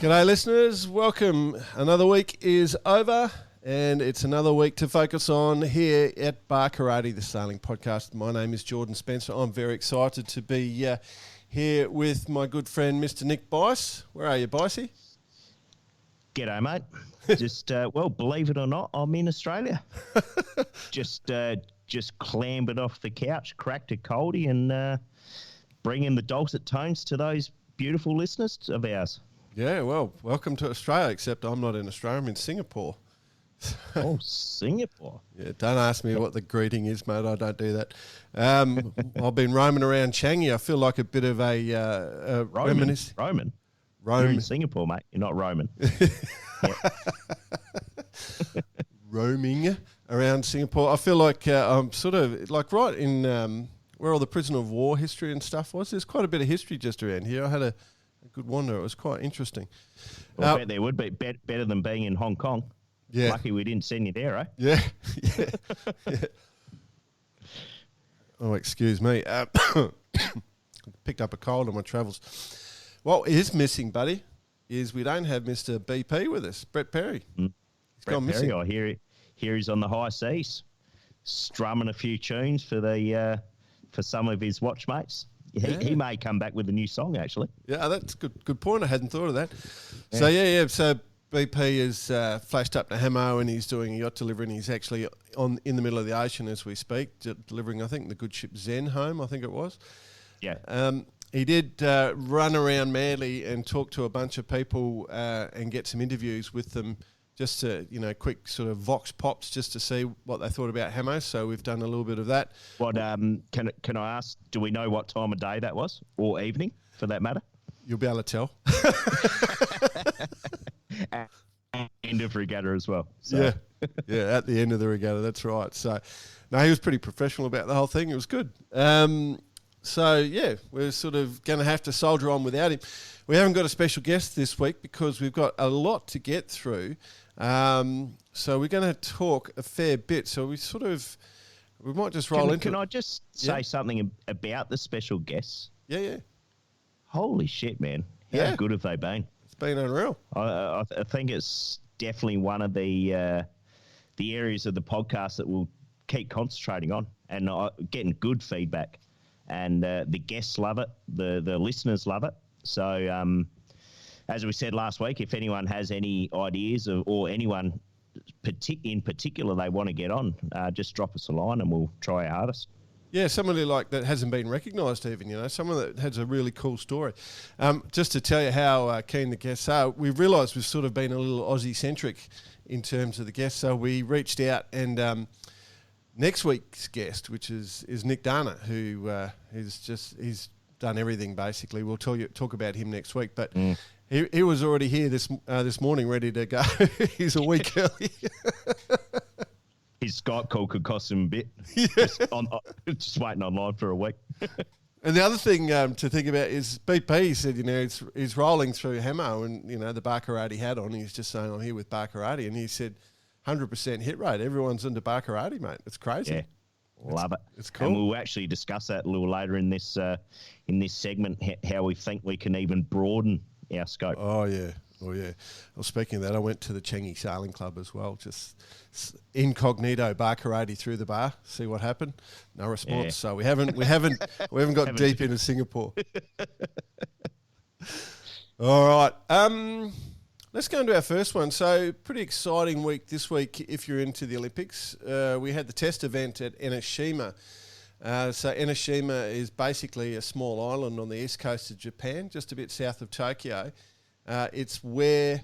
G'day listeners, welcome. Another week is over and it's another week to focus on here at Bar Karate, the sailing podcast. My name is Jordan Spencer. I'm very excited to be here with my good friend Mr. Nick Bice. Where are you, Bicey? G'day, mate. Just, believe it or not, I'm in Australia. Just clambered off the couch, cracked a coldie and bringing the dulcet tones to those beautiful listeners of ours. Yeah, well, welcome to Australia, except I'm not in Australia, I'm in Singapore. Oh, Singapore. Yeah, don't ask me what the greeting is, mate. I don't do that. I've been roaming around Changi. I feel like a bit of a reminiscence. Roman. You're in Singapore, mate. You're not Roman. Roaming around Singapore. I feel like I'm sort of like right in where all the prisoner of war history and stuff was. There's quite a bit of history just around here. I had a good wander. It was quite interesting. Well, I bet there would be better than being in Hong Kong. Yeah. Lucky we didn't send you there, eh? Yeah. Yeah. Oh, excuse me. Picked up a cold on my travels. What is missing, buddy, is we don't have Mr. BP with us, Brett Perry. He's gone missing. I hear he's on the high seas, strumming a few tunes for some of his watchmates. He may come back with a new song, actually. Yeah, that's a good point. I hadn't thought of that. Yeah. So BP is flashed up to Hammo and he's doing a yacht delivery and he's actually in the middle of the ocean as we speak, delivering, I think, the good ship Zen home, I think it was. Yeah. He did run around madly and talk to a bunch of people and get some interviews with them, just to, quick sort of vox pops, just to see what they thought about Hammo. So we've done a little bit of that. What can I ask? Do we know what time of day that was, or evening, for that matter? You'll be able to tell. End of regatta as well. So. Yeah, at the end of the regatta. That's right. So, no, he was pretty professional about the whole thing. It was good. So, yeah, we're sort of going to have to soldier on without him. We haven't got a special guest this week because we've got a lot to get through. So we're going to talk a fair bit. So we might just roll into it. Can I just say something about the special guests? Yeah. Holy shit, man. How good have they been? It's been unreal. I think it's definitely one of the areas of the podcast that we'll keep concentrating on and getting good feedback. And the guests love it. The listeners love it. So, as we said last week, if anyone has any ideas or anyone in particular they want to get on, just drop us a line and we'll try our hardest. Yeah, somebody like that hasn't been recognised even, someone that has a really cool story. Just to tell you how keen the guests are, we've realised we've sort of been a little Aussie-centric in terms of the guests. So we reached out and next week's guest, which is Nick Dana, who he's done everything basically. We'll talk about him next week, but he was already here this morning, ready to go. He's a week early. His Skype call could cost him a bit. Yeah. Just waiting online for a week. And the other thing to think about is BP said, he's rolling through Hammo and, the Bar Karate hat on. He's just saying, I'm here with Bar Karate. And he said, 100% hit rate. Everyone's into Bar Karate, mate. It's crazy. Yeah, love it. It's cool. And we'll actually discuss that a little later in this segment, how we think we can even broaden our scope. Oh, yeah. Well, speaking of that, I went to the Changi Sailing Club as well, just incognito Bar Karate through the bar, see what happened. No response. Yeah. So we haven't got deep into Singapore. All right. Let's go into our first one. So pretty exciting week this week if you're into the Olympics. We had the test event at Enoshima. So Enoshima is basically a small island on the east coast of Japan, just a bit south of Tokyo. It's where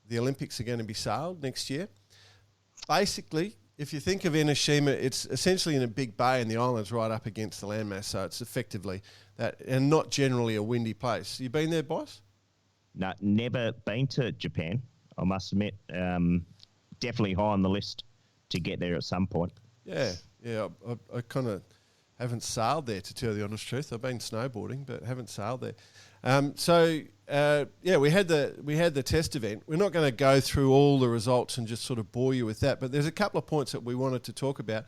the Olympics are going to be sailed next year. Basically, if you think of Enoshima, it's essentially in a big bay and the island's right up against the landmass, so it's effectively that, and not generally a windy place. You been there, boss? No, never been to Japan, I must admit. Definitely high on the list to get there at some point. Yeah. I kind of haven't sailed there, to tell the honest truth. I've been snowboarding, but haven't sailed there. We had the test event. We're not going to go through all the results and just sort of bore you with that, but there's a couple of points that we wanted to talk about.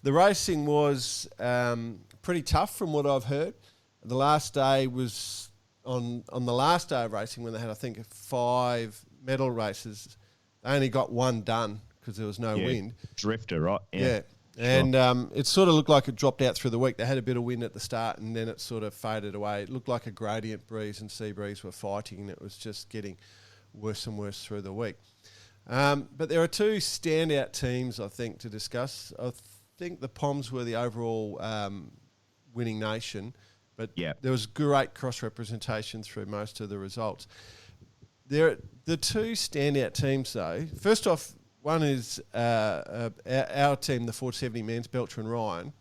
The racing was pretty tough from what I've heard. The last day was on the last day of racing when they had, I think, 5 medal races, they only got one done because there was no wind. Drifter, right? Yeah. And it sort of looked like it dropped out through the week. They had a bit of wind at the start and then it sort of faded away. It looked like a gradient breeze and sea breeze were fighting, and it was just getting worse and worse through the week. But there are 2 standout teams, I think, to discuss. I think the Poms were the overall winning nation, but there was great cross-representation through most of the results. The 2 standout teams, though, first off, one is our team, the 470 men's, Belcher and Ryan.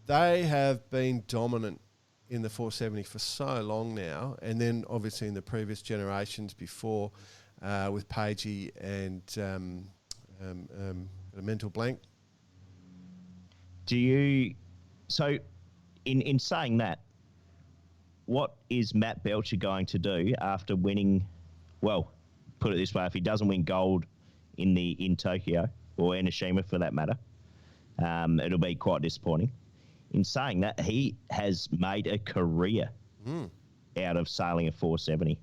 They have been dominant in the 470 for so long now, and then obviously in the previous generations before with Pagey and a mental blank. So in saying that, what is Matt Belcher going to do after winning, well, put it this way, if he doesn't win gold in Tokyo, or Enoshima for that matter, it'll be quite disappointing. In saying that, he has made a career out of sailing a 470.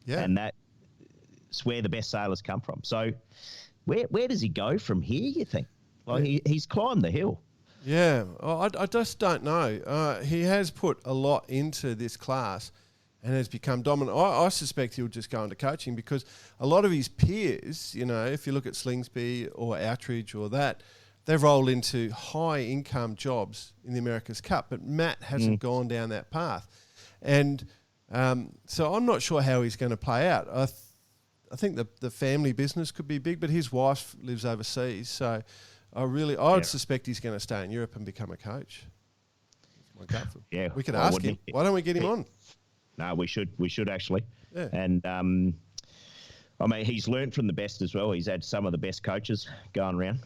Yeah. And that's where the best sailors come from. So where does he go from here, you think? Like he's climbed the hill. Yeah, I just don't know. He has put a lot into this class and has become dominant. I suspect he'll just go into coaching because a lot of his peers, you know, if you look at Slingsby or Outridge or that, they've rolled into high-income jobs in the America's Cup, but Matt hasn't gone down that path. And so I'm not sure how he's going to play out. I think the family business could be big, but his wife lives overseas, so I'd suspect he's going to stay in Europe and become a coach. That's my gut feel. Yeah, we could ask him. Why don't we get him on? No, we should actually. Yeah. And I mean, he's learned from the best as well. He's had some of the best coaches going around,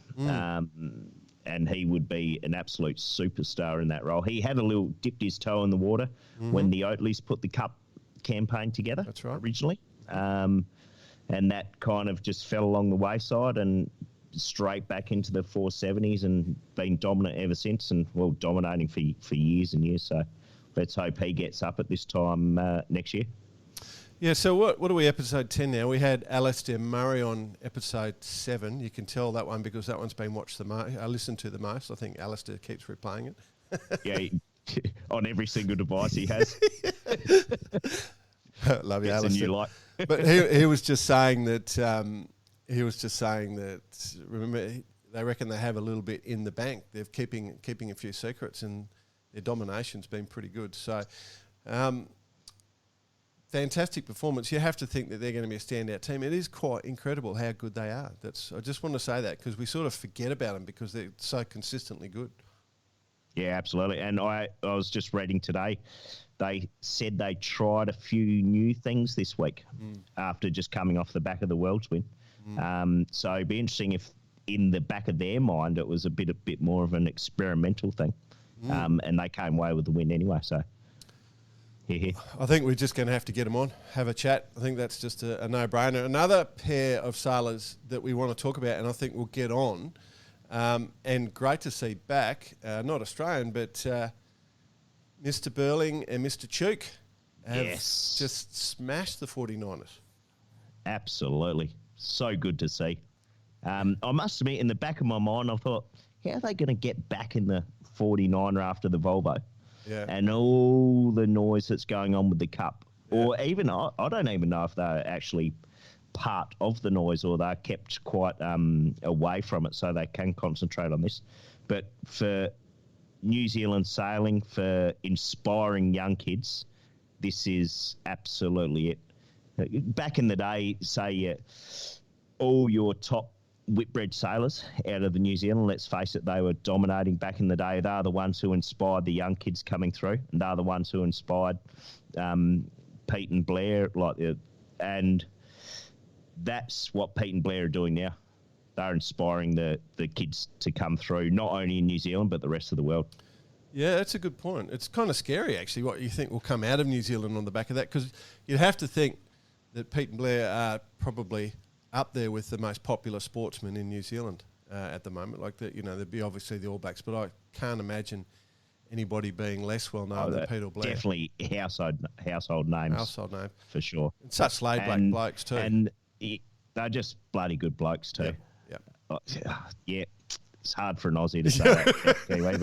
and he would be an absolute superstar in that role. He had dipped his toe in the water when the Oatleys put the Cup campaign together. That's right. Originally, and that kind of just fell along the wayside and straight back into the 470s and been dominant ever since, and dominating for years and years. So let's hope he gets up at this time next year. Yeah, so what are we, episode 10 now? We had Alistair Murray on episode 7. You can tell that one because that one's been watched the most. I listened to the most. I think Alistair keeps replaying it. Yeah, on every single device he has. Love you, Alistair. But he was just saying that remember, they reckon they have a little bit in the bank. They're keeping a few secrets, and their domination's been pretty good. So fantastic performance. You have to think that they're going to be a standout team. It is quite incredible how good they are. I just want to say that because we sort of forget about them because they're so consistently good. Yeah, absolutely. And I was just reading today, they said they tried a few new things this week after just coming off the back of the World's win. So it'd be interesting if in the back of their mind it was a bit more of an experimental thing. And they came away with the win anyway, so... I think we're just going to have to get them on, have a chat. I think that's just a no-brainer. Another pair of sailors that we want to talk about, and I think we'll get on, and great to see back, not Australian, but Mr. Burling and Mr. Chook have just smashed the 49ers. Absolutely. So good to see. I must admit, in the back of my mind, I thought, how are they going to get back in the 49er after the Volvo? Yeah. And all the noise that's going on with the Cup. Yeah. Or even, I don't even know if they're actually part of the noise or they're kept quite away from it so they can concentrate on this. But for New Zealand sailing, for inspiring young kids, this is absolutely it. Back in the day, say all your top Whitbread sailors out of the New Zealand, let's face it, they were dominating back in the day. They're the ones who inspired the young kids coming through, and they're the ones who inspired Pete and Blair, and that's what Pete and Blair are doing now. They're inspiring the kids to come through, not only in New Zealand but the rest of the world. Yeah, that's a good point. It's kind of scary, actually, what you think will come out of New Zealand on the back of that, because you'd have to think that Pete and Blair are probably up there with the most popular sportsmen in New Zealand at the moment. Like that, there'd be obviously the All Blacks, but I can't imagine anybody being less well known than Peter Blair. Definitely household names. Household name. For sure. And such laid-back blokes too. And they're just bloody good blokes too. Yep. Yeah. It's hard for an Aussie to say that anyway,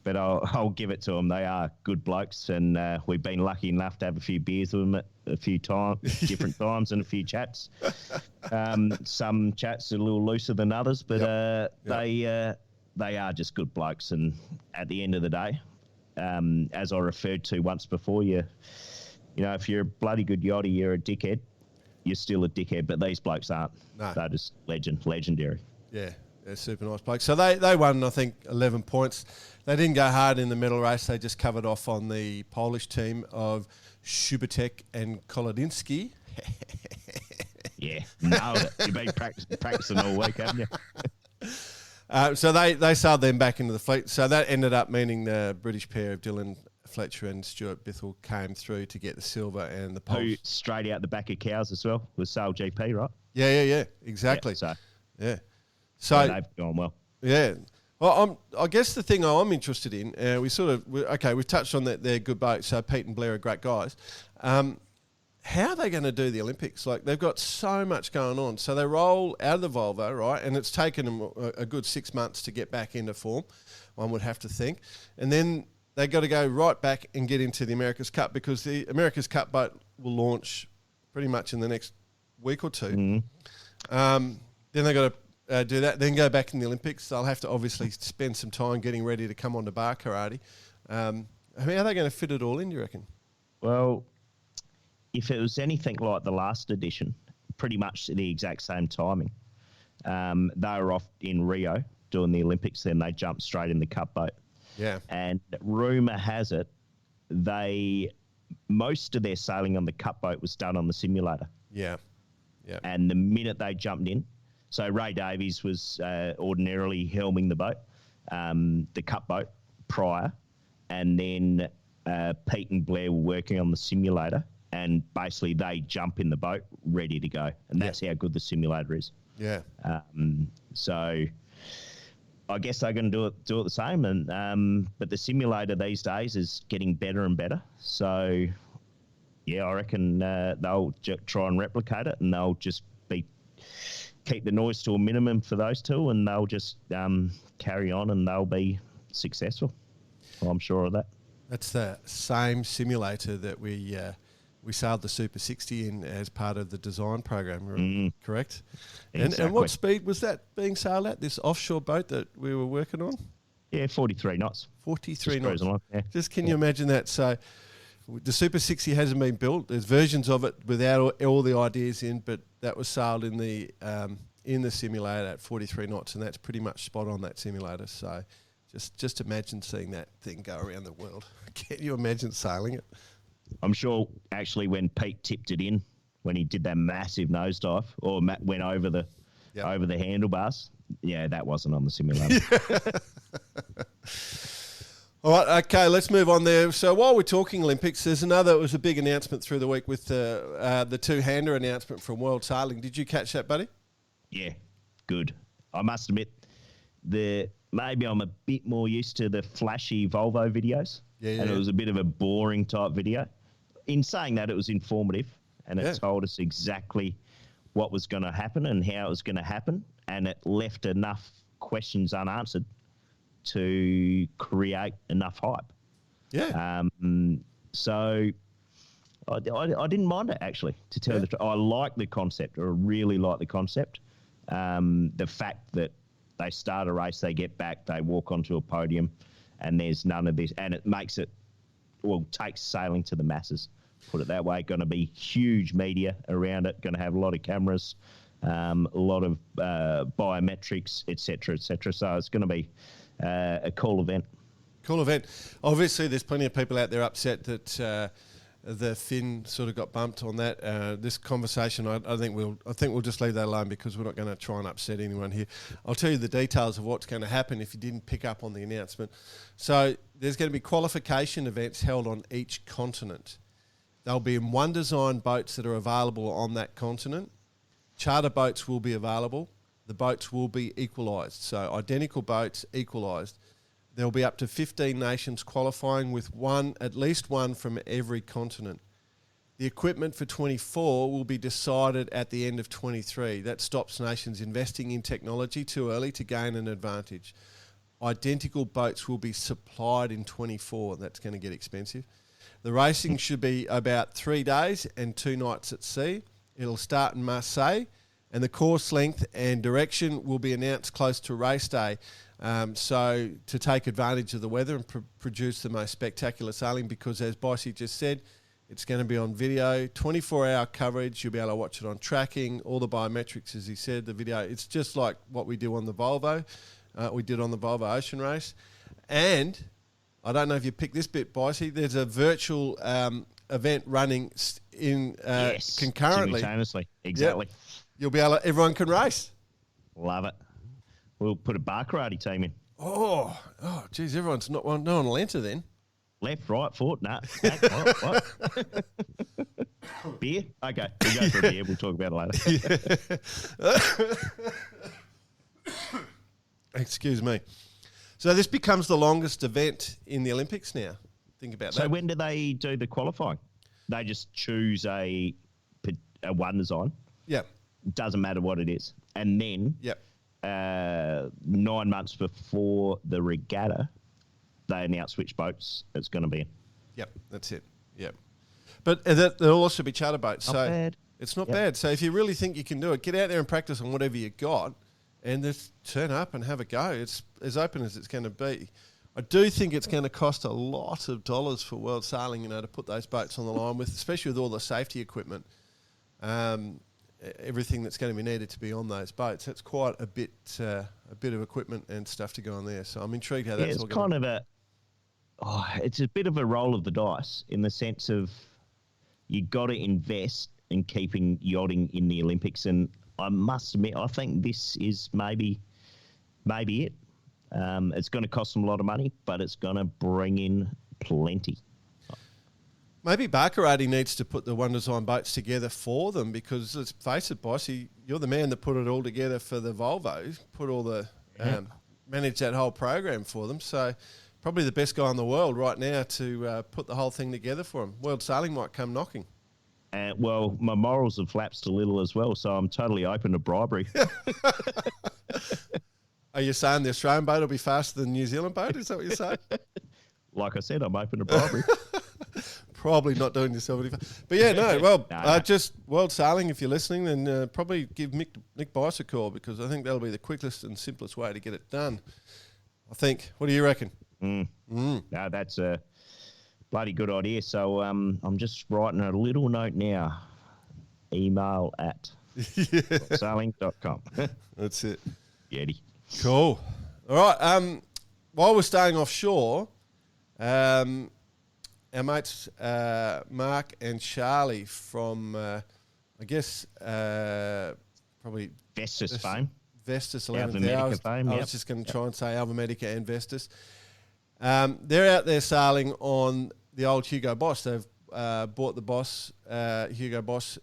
but I'll give it to them. They are good blokes, and we've been lucky enough to have a few beers with them at a few different times, and a few chats. Some chats are a little looser than others, but they are just good blokes. And at the end of the day, as I referred to once before, you know, if you're a bloody good yachty, you're a dickhead. You're still a dickhead, but these blokes aren't. No. They're just legendary. Yeah. They're super nice blokes. So they won, I think, 11 points. They didn't go hard in the medal race. They just covered off on the Polish team of Szubatek and Kolodinsky. Yeah, nailed it. You've been practicing all week, haven't you? So they sailed them back into the fleet. So that ended up meaning the British pair of Dylan Fletcher and Stuart Bithell came through to get the silver, and the Poles. Who straight out the back of cows as well with Sail GP, right? Yeah, exactly. Yeah, So they've gone well. Yeah. Well, I guess the thing I'm interested in, we've touched on that they're good boats, so Pete and Blair are great guys. How are they going to do the Olympics? Like, they've got so much going on. So they roll out of the Volvo, right, and it's taken them a good 6 months to get back into form, one would have to think. And then they got to go right back and get into the America's Cup, because the America's Cup boat will launch pretty much in the next week or two. Mm-hmm. Then they got to do that, then go back in the Olympics. They'll have to obviously spend some time getting ready to come on to bar karate. How are they going to fit it all in, do you reckon? Well, if it was anything like the last edition, pretty much the exact same timing. They were off in Rio doing the Olympics, then they jumped straight in the cup boat. Yeah. And rumour has it, most of their sailing on the cup boat was done on the simulator. Yeah. And the minute they jumped in, so Ray Davies was ordinarily helming the boat, the cup boat prior, and then Pete and Blair were working on the simulator, and basically they jump in the boat ready to go, and that's how good the simulator is. Yeah. So I guess they're going to do it the same, and but the simulator these days is getting better and better. So yeah, I reckon they'll try and replicate it, and they'll just keep the noise to a minimum for those two, and they'll just carry on, and they'll be successful. Well, I'm sure of that. That's the same simulator that we sailed the Super 60 in as part of the design program, correct? Exactly. And what speed was that being sailed at, this offshore boat that we were working on? Yeah, 43 knots. 43 knots. Yeah. Just can you imagine that? So the Super 60 hasn't been built. There's versions of it without all the ideas in, but that was sailed in the simulator at 43 knots, and that's pretty much spot on, that simulator. So just imagine seeing that thing go around the world. Can you imagine sailing it? I'm sure actually when Pete tipped it in, when he did that massive nosedive, or went over the handlebars, yeah, that wasn't on the simulator. All right, okay, let's move on there. So while we're talking Olympics, it was a big announcement through the week with the two-hander announcement from World Sailing. Did you catch that, buddy? Yeah, good. I must admit, maybe I'm a bit more used to the flashy Volvo videos, and it was a bit of a boring type video. In saying that, it was informative, and it told us exactly what was going to happen and how it was going to happen, and it left enough questions unanswered to create enough hype. Yeah. So I didn't mind it, actually, to tell the truth. I like the concept. I really like the concept. The fact that they start a race, they get back, they walk onto a podium, and there's none of this. And it takes sailing to the masses, put it that way. Going to be huge media around it, going to have a lot of cameras, a lot of biometrics, et cetera, et cetera. So it's going to be a cool event. Cool event. Obviously, there's plenty of people out there upset that the fin sort of got bumped on that. This conversation, I think we'll just leave that alone, because we're not going to try and upset anyone here. I'll tell you the details of what's going to happen if you didn't pick up on the announcement. So there's going to be qualification events held on each continent. They'll be in one design boats that are available on that continent. Charter boats will be available. The boats will be equalised. So identical boats equalised. There'll be up to 15 nations qualifying, with at least one from every continent. The equipment for 24 will be decided at the end of 23. That stops nations investing in technology too early to gain an advantage. Identical boats will be supplied in 24. That's going to get expensive. The racing should be about 3 days and 2 nights at sea. It'll start in Marseille, and the course length and direction will be announced close to race day. So to take advantage of the weather and produce the most spectacular sailing, because as Bossy just said, it's going to be on video, 24-hour coverage. You'll be able to watch it on tracking, all the biometrics, as he said, the video. It's just like what we do on the Volvo. We did on the Volvo Ocean Race. And I don't know if you picked this bit, Bossy, there's a virtual event running in concurrently. Simultaneously, exactly. Yep. You'll be able to, everyone can race. Love it. We'll put a bar karate team in. Oh, geez, everyone's no one will enter then. Left, right, foot, nah. What? Beer? Okay, we'll go for a beer. We'll talk about it later. Excuse me. So this becomes the longest event in the Olympics now. Think about that. So when do they do the qualifying? They just choose a one design. Yeah. Doesn't matter what it is. And then 9 months before the regatta, they announce which boats it's going to be in. Yep, that's it. Yep. But there'll also be charter boats. Not bad. It's not bad. So if you really think you can do it, get out there and practice on whatever you got and just turn up and have a go. It's as open as it's going to be. I do think it's going to cost a lot of dollars for World Sailing, to put those boats on the line with, especially with all the safety equipment, everything that's going to be needed to be on those boats. That's quite a bit of equipment and stuff to go on there. So I'm intrigued how that's all going. It's a bit of a roll of the dice in the sense of you got to invest in keeping yachting in the Olympics, and I must admit, I think this is maybe it. It's going to cost them a lot of money, but it's going to bring in plenty. Maybe Barkarati needs to put the One Design boats together for them, because let's face it, Bossy, you're the man that put it all together for the Volvo, manage that whole program for them. So probably the best guy in the world right now to put the whole thing together for them. World Sailing might come knocking. Well, my morals have lapsed a little as well, so I'm totally open to bribery. Are you saying the Australian boat will be faster than the New Zealand boat? Is that what you're saying? Like I said, I'm open to bribery. Probably not doing yourself any favour. But yeah, no, well, just World Sailing, if you're listening, then probably give Nick Bice a call, because I think that'll be the quickest and simplest way to get it done. I think. What do you reckon? No, that's a bloody good idea. So I'm just writing a little note now. Email at sailing.com. That's it. Yeti. Cool. All right. While we're staying offshore, our mates Mark and Charlie from, probably Vestas fame. Vestas 11th Alva fame, I was just going to try and say Alva Medica and Vestas. They're out there sailing on the old Hugo Boss. They've bought the Boss, Hugo Boss,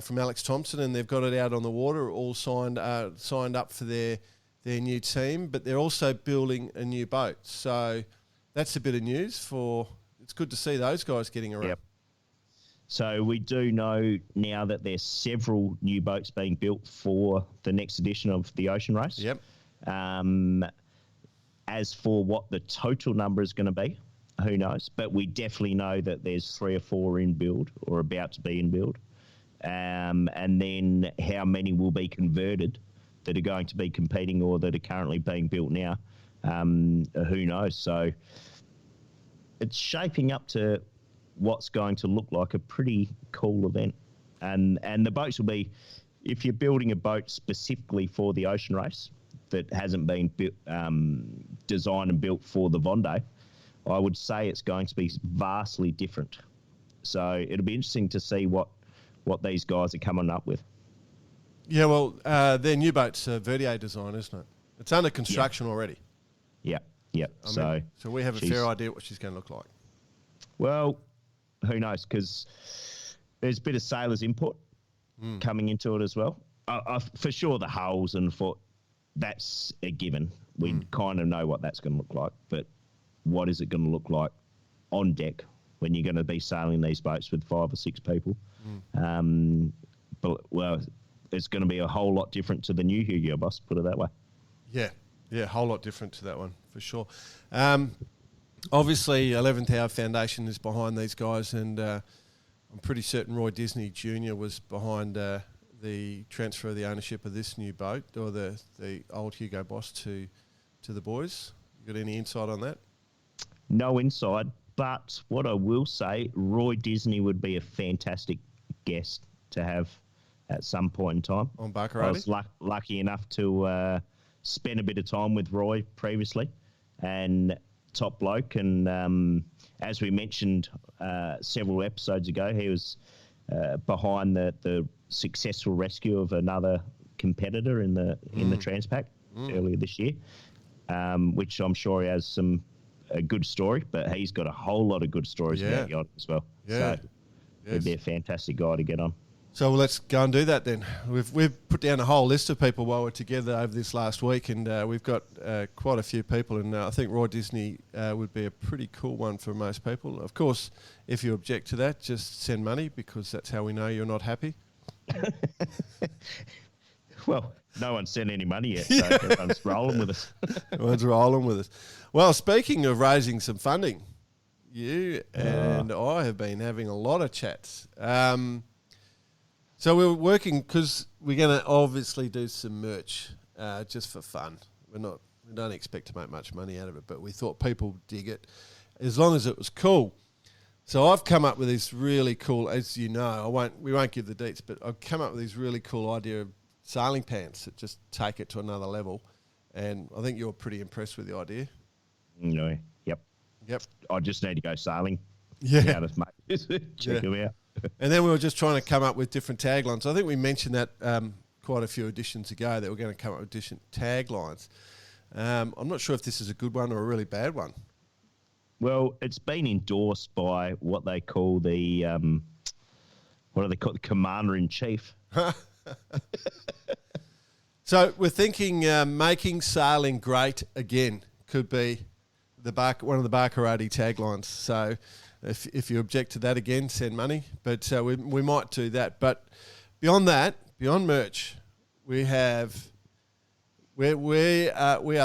from Alex Thompson, and they've got it out on the water, all signed up for their new team. But they're also building a new boat. So that's a bit of news it's good to see those guys getting around. Yep. So we do know now that there's several new boats being built for the next edition of the Ocean Race. Yep. As for what the total number is going to be, who knows? But we definitely know that there's 3 or 4 in build or about to be in build. And then how many will be converted that are going to be competing or that are currently being built now. Who knows? So it's shaping up to what's going to look like a pretty cool event. And the boats will be, if you're building a boat specifically for the Ocean Race that hasn't been designed and built for the Vendée, I would say it's going to be vastly different. So it'll be interesting to see what these guys are coming up with. Yeah, well, their new boat's Verdier design, isn't it? It's under construction already. Yeah. So we have a fair idea what she's going to look like. Well, who knows? Because there's a bit of sailors' input coming into it as well. For sure, the hulls and that's a given. We kind of know what that's going to look like, but what is it going to look like on deck when you're going to be sailing these boats with 5 or 6 people? But it's going to be a whole lot different to the new Hugo Boss, put it that way. Yeah, a whole lot different to that one, for sure. Obviously, 11th Hour Foundation is behind these guys, and I'm pretty certain Roy Disney Jr. was behind the transfer of the ownership of this new boat, or the old Hugo Boss to the boys. You got any insight on that? No insight, but what I will say, Roy Disney would be a fantastic guest to have at some point in time. On Barcarati? I was lucky enough to spend a bit of time with Roy previously, and top bloke. And as we mentioned several episodes ago, he was behind the successful rescue of another competitor in the Transpac earlier this year, which I'm sure he has a good story, but he's got a whole lot of good stories about yacht as well. Yeah. So he'd be a fantastic guy to get on. So let's go and do that then. We've put down a whole list of people while we're together over this last week, and we've got quite a few people, and I think Roy Disney would be a pretty cool one for most people. Of course, if you object to that, just send money, because that's how we know you're not happy. Well, no one's sent any money yet, so everyone's rolling with us. Everyone's rolling with us. Well, speaking of raising some funding, you and I have been having a lot of chats. So we're working, because we're going to obviously do some merch just for fun. We don't expect to make much money out of it, but we thought people dig it as long as it was cool. So I've come up with this really cool, as you know, we won't give the deets, but I've come up with this really cool idea of sailing pants that just take it to another level. And I think you're pretty impressed with the idea. No, yep. I just need to go sailing. Yeah. Check them out. And then we were just trying to come up with different taglines. I think we mentioned that quite a few editions ago, that we're going to come up with different taglines. I'm not sure if this is a good one or a really bad one. Well, it's been endorsed by what they call the Commander-in-Chief. So we're thinking making sailing great again could be one of the Barcarati taglines. So if you object to that, again, send money. But we might do that. But beyond that, beyond merch, we are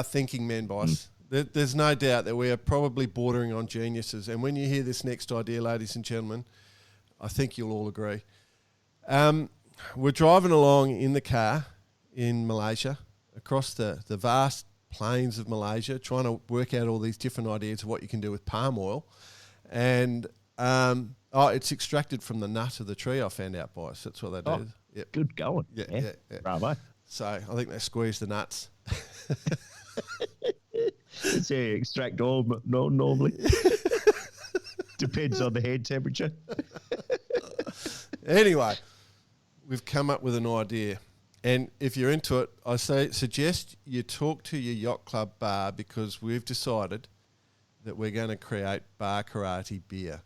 thinking men, boss. There's no doubt that we are probably bordering on geniuses. And when you hear this next idea, ladies and gentlemen, I think you'll all agree. We're driving along in the car in Malaysia, across the vast plains of Malaysia, trying to work out all these different ideas of what you can do with palm oil. And it's extracted from the nut of the tree, I found out, boys. That's what they do. Oh, yep. Good going. Yeah. Bravo. So I think they squeeze the nuts. That's how you extract oil normally. Depends on the head temperature. Anyway, we've come up with an idea. And if you're into it, I suggest you talk to your yacht club bar, because we've decided that we're going to create Barcarati beer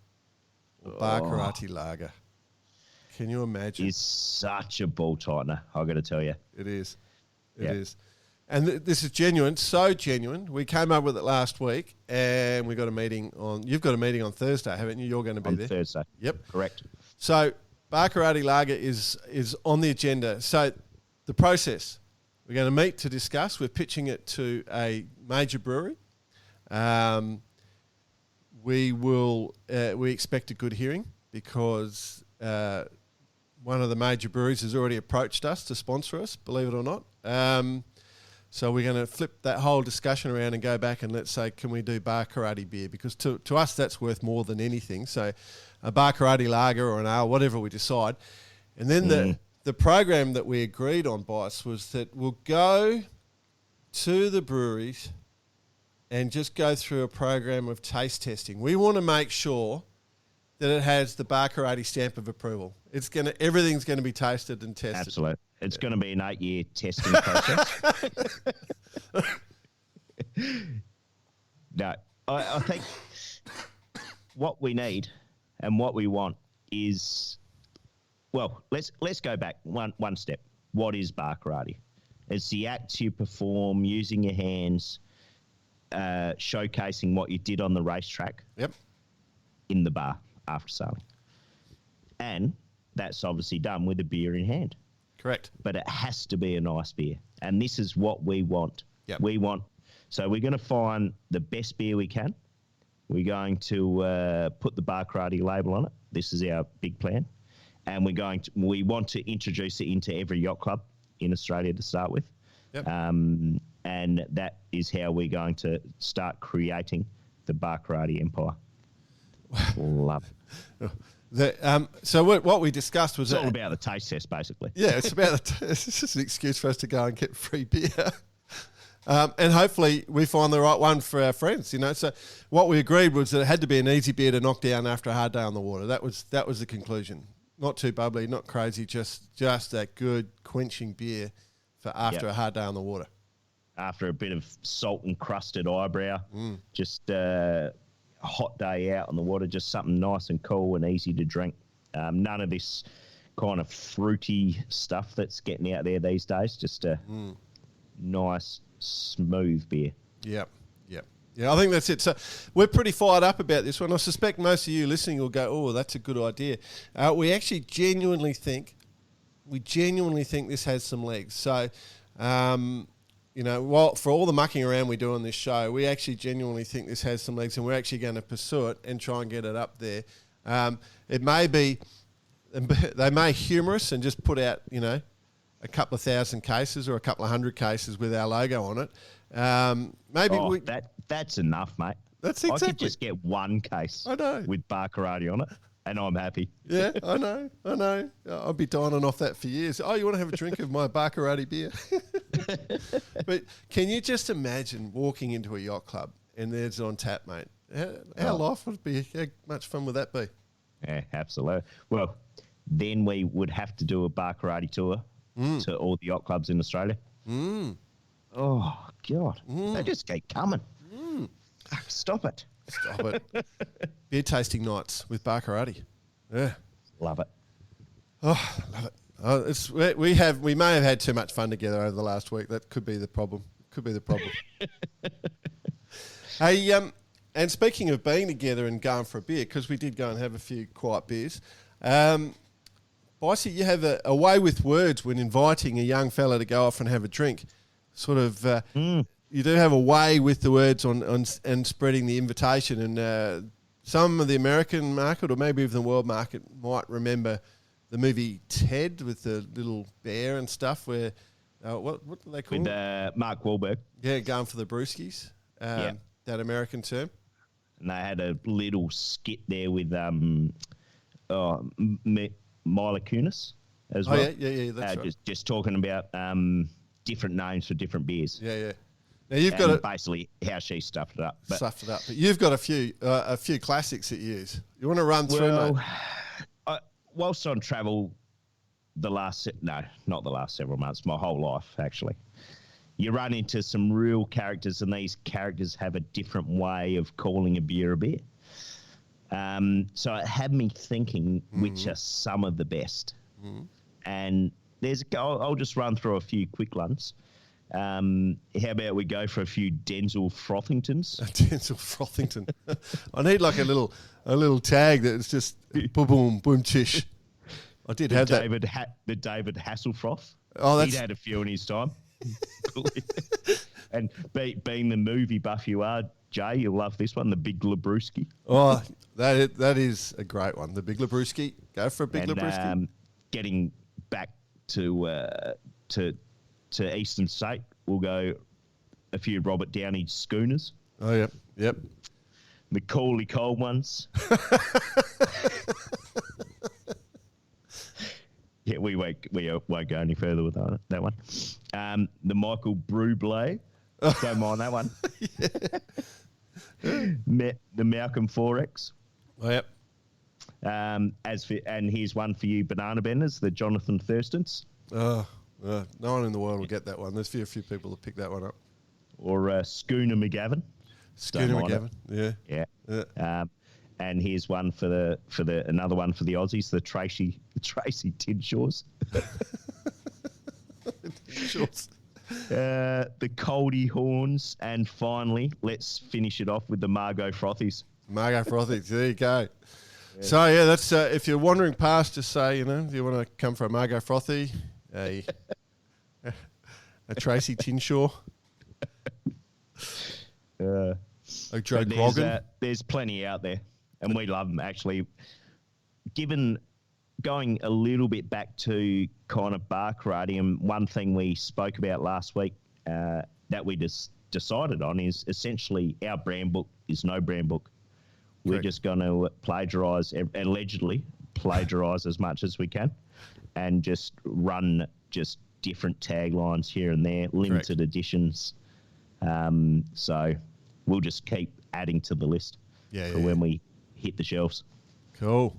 or Barcarati lager. Can you imagine? It's such a ball tightener, I've got to tell you. It is. It is. And this is genuine, so genuine. We came up with it last week, and we got a meeting on. You've got a meeting on Thursday, haven't you? You're going to be there. On Thursday. Yep. Correct. So Barcarati lager is on the agenda. So the process, we're going to meet to discuss. We're pitching it to a major brewery. We expect a good hearing, because one of the major breweries has already approached us to sponsor us, believe it or not. So we're going to flip that whole discussion around and go back and let's say, can we do Barcarati beer? Because to us, that's worth more than anything. So a Barcarati lager or an ale, whatever we decide. And then the program that we agreed on, Bice, was that we'll go to the breweries and just go through a program of taste testing. We want to make sure that it has the Barcarati stamp of approval. Everything's going to be tasted and tested. Absolutely. It's going to be an 8-year testing process. No, I think what we need and what we want is, well, let's go back one step. What is Barcarati? It's the acts you perform using your hands, showcasing what you did on the racetrack. Yep. In the bar after sailing. And that's obviously done with a beer in hand. Correct. But it has to be a nice beer. And this is what we want. Yep. So we're going to find the best beer we can. We're going to put the Bar Karate label on it. This is our big plan. And we want to introduce it into every yacht club in Australia to start with. Yep. And that is how we're going to start creating the Bar Karate empire. Love it. So what we discussed was it's all about the taste test, basically. Yeah, it's about it's just an excuse for us to go and get free beer, and hopefully we find the right one for our friends. So what we agreed was that it had to be an easy beer to knock down after a hard day on the water. That was the conclusion. Not too bubbly, not crazy, just that good quenching beer for after a hard day on the water. After a bit of salt encrusted eyebrow, just a hot day out on the water, just something nice and cool and easy to drink. None of this kind of fruity stuff that's getting out there these days. Just a nice, smooth beer. Yep. Yeah, I think that's it. So we're pretty fired up about this one. I suspect most of you listening will go, "Oh, that's a good idea." We actually genuinely think this has some legs. So, for all the mucking around we do on this show, we actually genuinely think this has some legs, and we're actually going to pursue it and try and get it up there. It may be, they may humour us and just put out, a couple of thousand cases or a couple of hundred cases with our logo on it. That's enough, mate. That's exactly. I could just get one case. I know. With Bar Karate on it, and I'm happy. Yeah, I know. I'll be dining off that for years. Oh, you want to have a drink of my Bar Karate beer? But can you just imagine walking into a yacht club and there's on tap, mate? How life would be? How much fun would that be? Yeah, absolutely. Well, then we would have to do a Bar Karate tour to all the yacht clubs in Australia. Oh, God. They just keep coming. Stop it. Beer tasting nights with Bar Karate. Yeah. Love it. Oh, love it. We may have had too much fun together over the last week. That could be the problem. Hey, and speaking of being together and going for a beer, because we did go and have a few quiet beers, Bicey, you have a way with words when inviting a young fella to go off and have a drink. Sort of, you do have a way with the words on and spreading the invitation. And some of the American market, or maybe even the world market, might remember the movie Ted with the little bear and stuff. Where what do they call it? With Mark Wahlberg. Yeah, going for the brewskis. That American term. And they had a little skit there with Mila Kunis as well. Yeah, that's right. Just talking about different names for different beers. Yeah. Now you've got basically how she stuffed it up. But you've got a few classics that you use. You want to run through, mate? Whilst on travel, not the last several months, my whole life actually, you run into some real characters, and these characters have a different way of calling a beer a beer. So it had me thinking which are some of the best. And I'll just run through a few quick ones. How about we go for a few Denzel Frothingtons? Denzel Frothington. I need like a little tag that's just boom, boom, chish. I did have that. The David Hasselhoff. Oh, he'd had a few in his time. And being the movie buff you are, Jay, you'll love this one, the Big Lebowski. Oh, that is a great one. The Big Lebowski. Go for a Big Lebowski. Getting back to Eastern State, we'll go a few Robert Downey Schooners. Oh, yep. Macaulay Cold ones. Yeah, we won't go any further with that one. The Michael Bublé. Don't mind that one. The Malcolm Forex. Oh, yep. And here's one for you, Banana Benders, the Jonathan Thurstons. No one in the world will get that one. There's a few people that pick that one up. Or Schooner McGavin. Schooner McGavin, yeah. And here's one for another one for the Aussies, the Tracy Tinshaws. Tinshaws. The Coldy Horns, and finally, let's finish it off with the Margot Frothies. Margot Frothies, there you go. Yeah. So, yeah, that's if you're wandering past, just say, do you want to come for a Margot Frothy, a Tracy Tinshaw, a Joe Grogan? There's plenty out there, and we love them, actually. Given going a little bit back to kind of bar karate, and one thing we spoke about last week that we just decided on is essentially our brand book is no brand book. Correct. We're just going to allegedly plagiarise as much as we can, and just run just different taglines here and there, limited editions. So we'll just keep adding to the list for when we hit the shelves. Cool.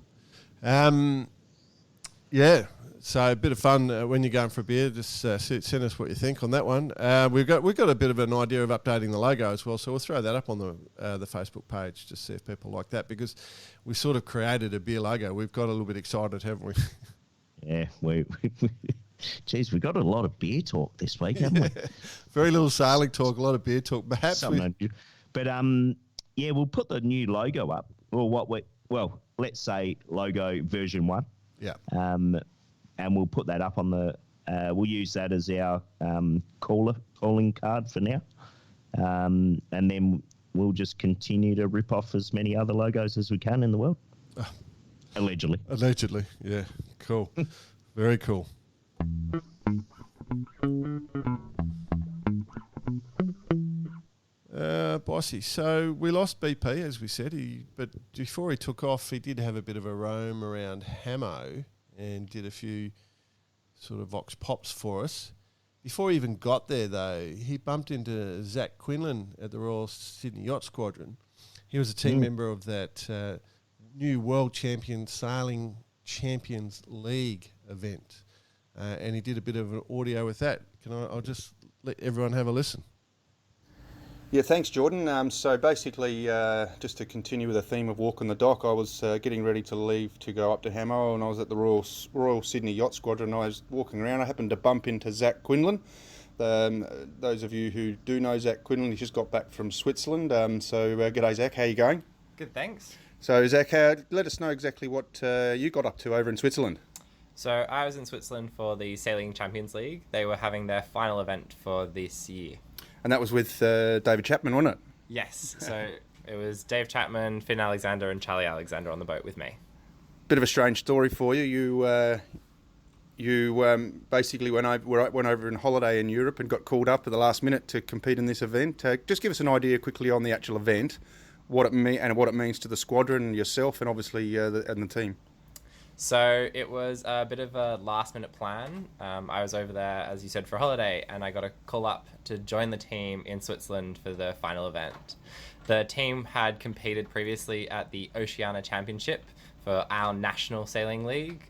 Yeah, so a bit of fun when you're going for a beer. Just send us what you think on that one. We've got a bit of an idea of updating the logo as well, so we'll throw that up on the Facebook page to see if people like that, because we sort of created a beer logo. We've got a little bit excited, haven't we? Yeah, geez, we got a lot of beer talk this week, haven't we? Very little sailing talk, a lot of beer talk. Perhaps but we'll put the new logo up. Let's say logo version 1. Yeah. And we'll put that up on the. We'll use that as our calling card for now, and then we'll just continue to rip off as many other logos as we can in the world. Allegedly. Allegedly, yeah. Cool. Very cool. Bossy. So we lost BP, as we said. But before he took off, he did have a bit of a roam around Hammo and did a few sort of vox pops for us. Before he even got there, though, he bumped into Zach Quinlan at the Royal Sydney Yacht Squadron. He was a team member of that new World Sailing Champions League event, and he did a bit of an audio with that. I'll just let everyone have a listen. Yeah, thanks, Jordan. So basically, just to continue with the theme of walking the dock, I was getting ready to leave to go up to Hammo, and I was at the Royal Sydney Yacht Squadron. I was walking around. I happened to bump into Zach Quinlan. Those of you who do know Zach Quinlan, he's just got back from Switzerland. G'day, Zach. How you going? Good, thanks. So, Zach, let us know exactly what you got up to over in Switzerland. So I was in Switzerland for the Sailing Champions League. They were having their final event for this year. And that was with David Chapman, wasn't it? Yes. So it was Dave Chapman, Finn Alexander, and Charlie Alexander on the boat with me. Bit of a strange story for you. You basically went over on holiday in Europe and got called up at the last minute to compete in this event. Just give us an idea quickly on the actual event, what it means to the squadron, yourself, and obviously and the team. So it was a bit of a last-minute plan. I was over there, as you said, for a holiday, and I got a call up to join the team in Switzerland for the final event. The team had competed previously at the Oceania Championship for our National Sailing League,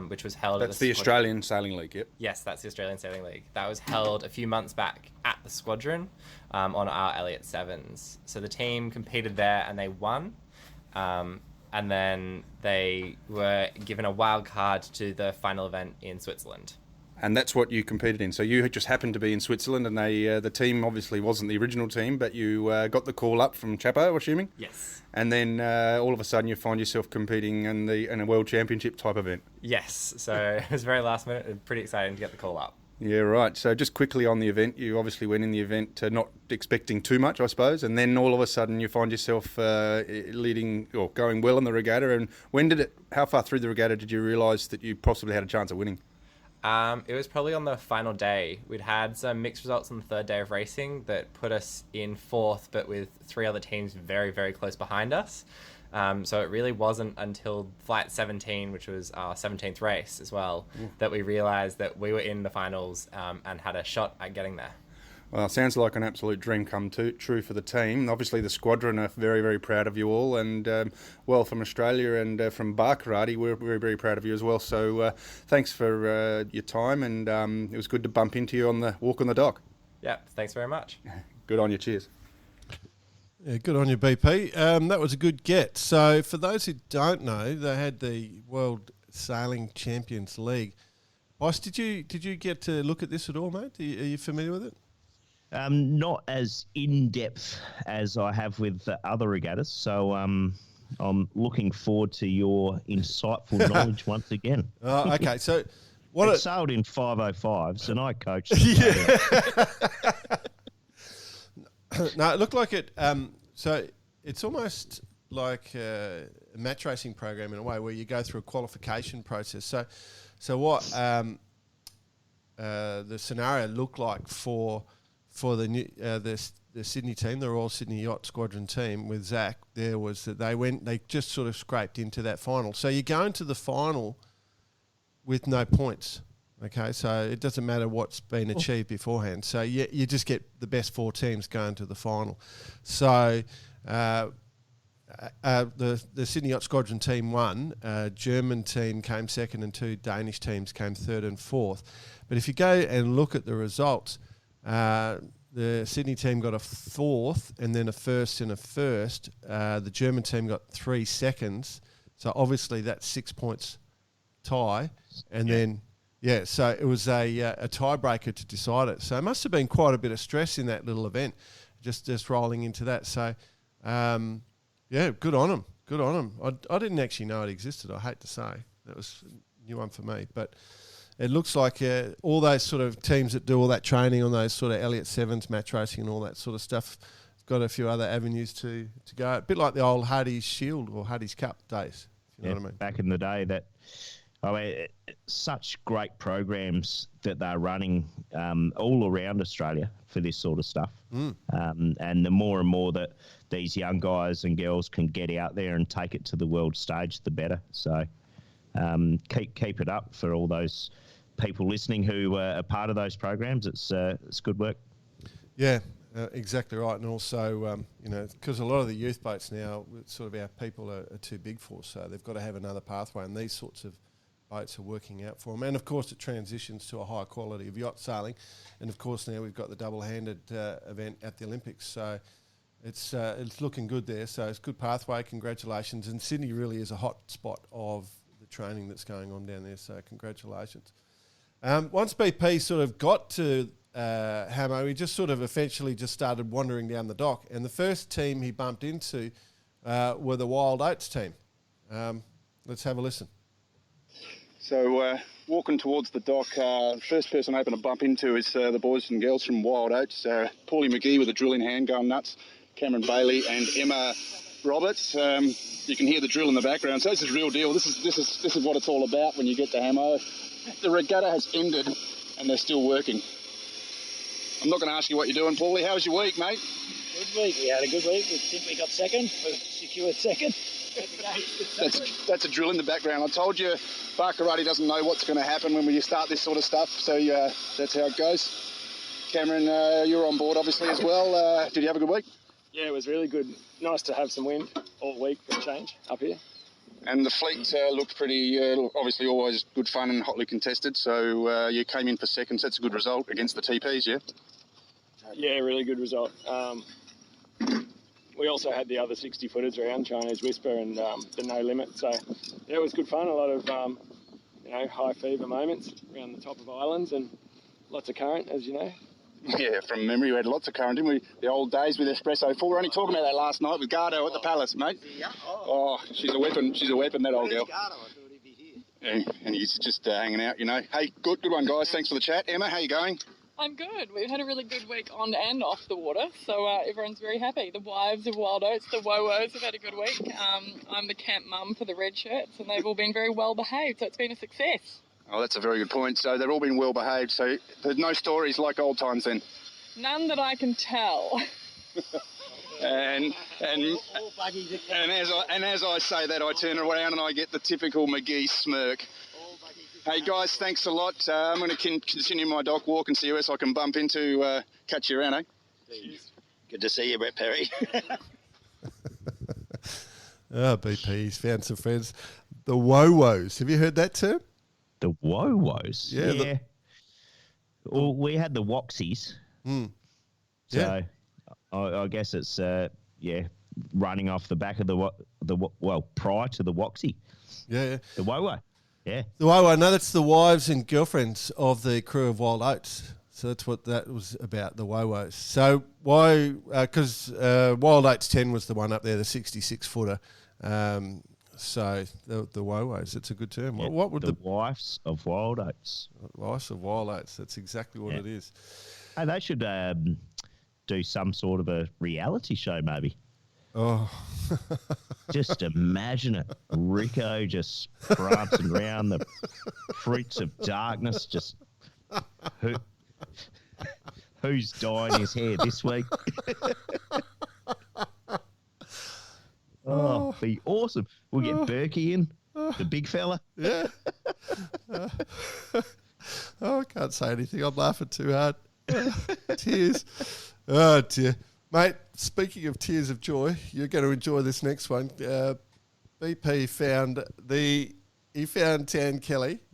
which was held That's the Australian Sailing League, yep. Yes, that's the Australian Sailing League. That was held a few months back at the squadron on our Elliott Sevens. So the team competed there and they won. And then they were given a wild card to the final event in Switzerland. And that's what you competed in. So you just happened to be in Switzerland, and the team obviously wasn't the original team, but you got the call up from Chapo, assuming? Yes. And then all of a sudden you find yourself competing in a World Championship type event. Yes. So it was very last minute and pretty exciting to get the call up. Yeah, right. So just quickly on the event, you obviously went in the event not expecting too much, I suppose, and then all of a sudden you find yourself leading or going well in the regatta. And how far through the regatta did you realise that you possibly had a chance of winning? It was probably on the final day. We'd had some mixed results on the third day of racing that put us in fourth, but with three other teams very, very close behind us. So it really wasn't until Flight 17, which was our 17th race as well, that we realised that we were in the finals and had a shot at getting there. Well, it sounds like an absolute dream come true for the team. Obviously, the squadron are very, very proud of you all. And, from Australia and from Bar Karate, we're very, very proud of you as well. So thanks for your time. And it was good to bump into you on the walk on the dock. Yeah, thanks very much. Good on you. Cheers. Yeah, good on you, BP. That was a good get. So for those who don't know, they had the World Sailing Champions League. Boss, did you get to look at this at all, mate? Are you familiar with it? Not as in-depth as I have with the other regattas, so I'm looking forward to your insightful knowledge once again. Oh, okay. So It sailed in 5:05s, and I coached. Yeah. No, it looked like it. So it's almost like a match racing program in a way, where you go through a qualification process. So what the scenario looked like for the Sydney team, the Royal Sydney Yacht Squadron team with Zach, there was that they just sort of scraped into that final. So you go into the final with no points. Okay, so it doesn't matter what's been achieved beforehand. So you just get the best 4 teams going to the final. So the Sydney Yacht Squadron team won. German team came second, and 2 Danish teams came third and fourth. But if you go and look at the results, the Sydney team got a 4th and then a 1st and a 1st. The German team got 3 seconds. So obviously that's 6 points tie, and then. Yeah, so it was a tiebreaker to decide it. So it must have been quite a bit of stress in that little event, just rolling into that. So, yeah, good on them. Good on them. I didn't actually know it existed, I hate to say. That was a new one for me. But it looks like all those sort of teams that do all that training on those sort of Elliott Sevens, match racing and all that sort of stuff, got a few other avenues to go. A bit like the old Hardy's Shield or Hardy's Cup days, if you know what I mean. Back in the day, such great programs that they're running all around Australia for this sort of stuff. And the more and more that these young guys and girls can get out there and take it to the world stage, the better. So keep it up for all those people listening who are part of those programs. It's good work. Yeah, exactly right. And also, because a lot of the youth boats now, sort of our people are too big for, so they've got to have another pathway, and these sorts of boats are working out for them. And of course it transitions to a higher quality of yacht sailing, and of course now we've got the double-handed event at the Olympics, so it's looking good there. So it's a good pathway, congratulations. And Sydney really is a hot spot of the training that's going on down there, so congratulations. Once BP sort of got to Hammo, he just sort of eventually just started wandering down the dock, and the first team he bumped into were the Wild Oats team. Let's have a listen. So walking towards the dock, first person I happen to bump into is the boys and girls from Wild Oats. Paulie McGee with a drill in hand going nuts, Cameron Bailey and Emma Roberts. You can hear the drill in the background. So this is real deal. This is what it's all about when you get to Hammo. The regatta has ended and they're still working. I'm not going to ask you what you're doing, Paulie. How was your week, mate? Good week. We had a good week. We think we got second. We secured second. That's a drill in the background. I told you, Barkarati doesn't know what's going to happen when we start this sort of stuff, so that's how it goes. Cameron, you're on board obviously as well. Did you have a good week? Yeah, it was really good. Nice to have some wind all week for a change up here. And the fleet looked pretty, obviously always good fun and hotly contested, so you came in for seconds. That's a good result against the TPs, yeah? Yeah, really good result. We also had the other 60-footers around, Chinese Whisper and the No Limit. So, yeah, it was good fun. A lot of, high fever moments around the top of islands and lots of current, as you know. Yeah, from memory, we had lots of current, didn't we? The old days with Espresso 4. We were only talking about that last night with Gardo at the Palace, mate. Oh, she's a weapon. She's a weapon, that old girl. And he's just hanging out, you know. Hey, good one, guys. Thanks for the chat. Emma, how you going? I'm good. We've had a really good week on and off the water, so everyone's very happy. The wives of Wild Oats, the Woos, have had a good week. I'm the camp mum for the red shirts, and they've all been very well behaved, so it's been a success. Oh, that's a very good point. So they've all been well behaved, so there's no stories like old times then? None that I can tell. And as I say that, I turn around and I get the typical McGee smirk. Hey guys, thanks a lot. I'm going to continue my dock walk and see who else I can bump into, catch you around, eh? Good to see you, Brett Perry. BP's found some friends. The Woos. Have you heard that term? The Woos? Yeah. Well, we had the Woxies. So I guess it's, running off the back of prior to the Woxie. Yeah. The Wowo. Yeah. The Wowo, no, that's the wives and girlfriends of the crew of Wild Oats. So that's what that was about, the Wowos. So why? Because Wild Oats 10 was the one up there, the 66-footer. So the Wowos, it's a good term. Yeah, What would the wives of Wild Oats? Wives of Wild Oats, that's exactly what it is. Hey, they should do some sort of a reality show, maybe. Oh. Just imagine it. Rico just prancing around the fruits of darkness. Just who's dyeing his hair this week? Oh, be awesome. We'll get Berkey in, the big fella. Yeah. I can't say anything. I'm laughing too hard. Tears. Oh, dear. Mate, speaking of tears of joy, you're going to enjoy this next one. BP found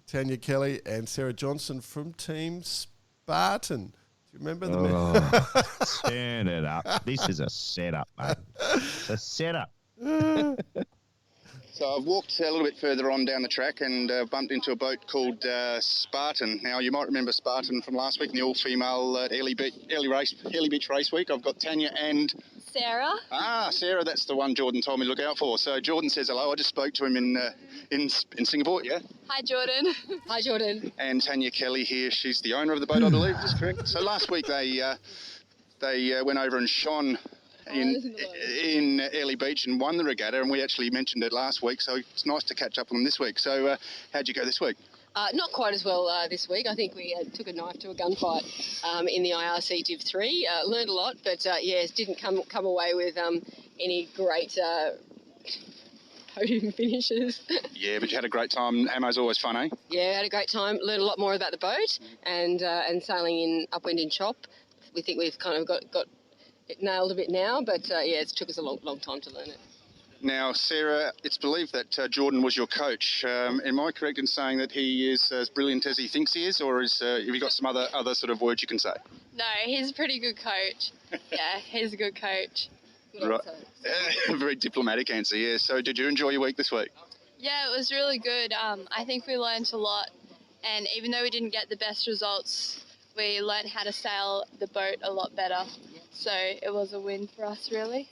Tanya Kelly and Sarah Johnson from Team Spartan. Do you remember the Turn it up. This is a setup, mate. It's a setup. So I've walked a little bit further on down the track and bumped into a boat called Spartan. Now, you might remember Spartan from last week in the all-female Early Beach Race Week. I've got Tanya and... Sarah. Sarah, that's the one Jordan told me to look out for. So Jordan says hello. I just spoke to him in Singapore, yeah? Hi, Jordan. Hi, Jordan. And Tanya Kelly here, she's the owner of the boat, I believe, is correct? So last week they went over and shone in Early Beach and won the regatta, and we actually mentioned it last week, so it's nice to catch up on them this week. So how'd you go this week? Not quite as well this week. I think we took a knife to a gunfight in the IRC Div 3. Learned a lot, but didn't come away with any great podium finishes. Yeah, but you had a great time. Hammo's always fun, eh? Yeah, had a great time. Learned a lot more about the boat and sailing in upwind in chop. We think we've kind of got it nailed a bit now, but it took us a long time to learn it. Now, Sarah, it's believed that Jordan was your coach. Am I correct in saying that he is as brilliant as he thinks he is, or have you got some other sort of words you can say? No, he's a pretty good coach. Yeah, he's a good coach. Good Right. answer. Very diplomatic answer, yeah. So did you enjoy your week this week? Yeah, it was really good. I think we learned a lot, and even though we didn't get the best results, we learned how to sail the boat a lot better. So it was a win for us, really.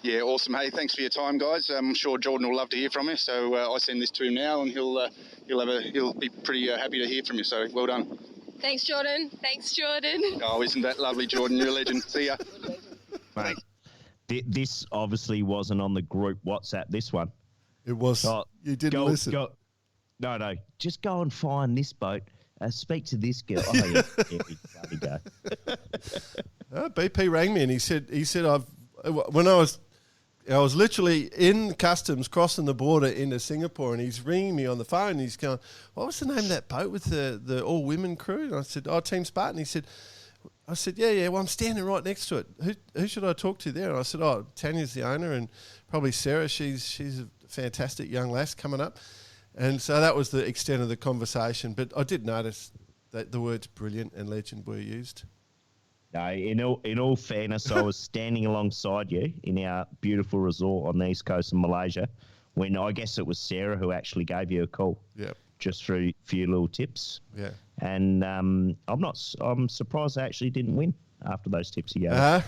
Yeah, awesome. Hey, thanks for your time, guys. I'm sure Jordan will love to hear from you. So I send this to him now, and he'll be pretty happy to hear from you. So well done. Thanks, Jordan. Thanks, Jordan. Oh, isn't that lovely, Jordan? You're a legend. See ya. Mate, this obviously wasn't on the group WhatsApp, this one. It was. You didn't listen. No. Just go and find this boat. Speak to this girl. Oh, yeah. There we go. BP rang me and he said when I was literally in customs crossing the border into Singapore, and he's ringing me on the phone. He's going, "What was the name of that boat with the all women crew?" And I said, "Oh, Team Spartan." I said, yeah. Well, I'm standing right next to it. Who should I talk to there? And I said, "Oh, Tanya's the owner, and probably Sarah. She's a fantastic young lass coming up." And so that was the extent of the conversation. But I did notice that the words "brilliant" and "legend" were used. No, in all fairness, I was standing alongside you in our beautiful resort on the east coast of Malaysia when I guess it was Sarah who actually gave you a call. Yeah. Just for a few little tips. Yeah. And I'm surprised they actually didn't win after those tips you gave.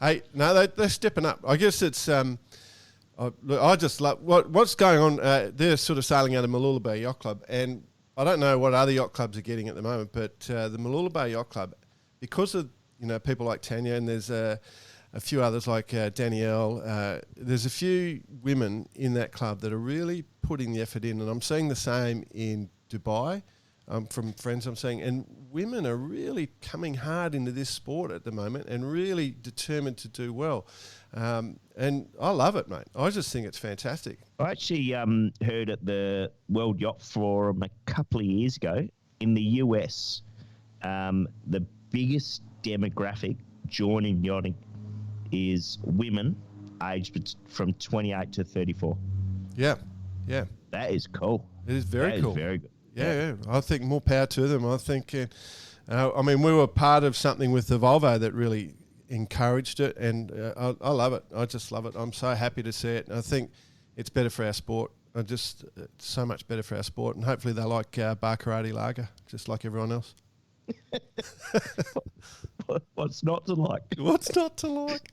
Hey, no, they're stepping up. I guess it's I just love what's going on. They're sort of sailing out of Malula Bay Yacht Club, and I don't know what other yacht clubs are getting at the moment, but the Malula Bay Yacht Club, because of people like Tanya, and there's a few others like Danielle, there's a few women in that club that are really putting the effort in, and I'm seeing the same in Dubai from friends I'm seeing, and women are really coming hard into this sport at the moment and really determined to do well. And I love it, mate. I just think it's fantastic. I actually heard at the World Yacht Forum a couple of years ago in the US, the biggest demographic joining yachting is women aged from 28 to 34. Yeah. That is cool. It is very cool. Very good. Yeah. I think more power to them. I think, we were part of something with the Volvo that really encouraged it, and I love it. I just love it. I'm so happy to see it. And I think it's better for our sport. Just so much better for our sport, and hopefully they like bar karate lager, just like everyone else. What's not to like? What's not to like?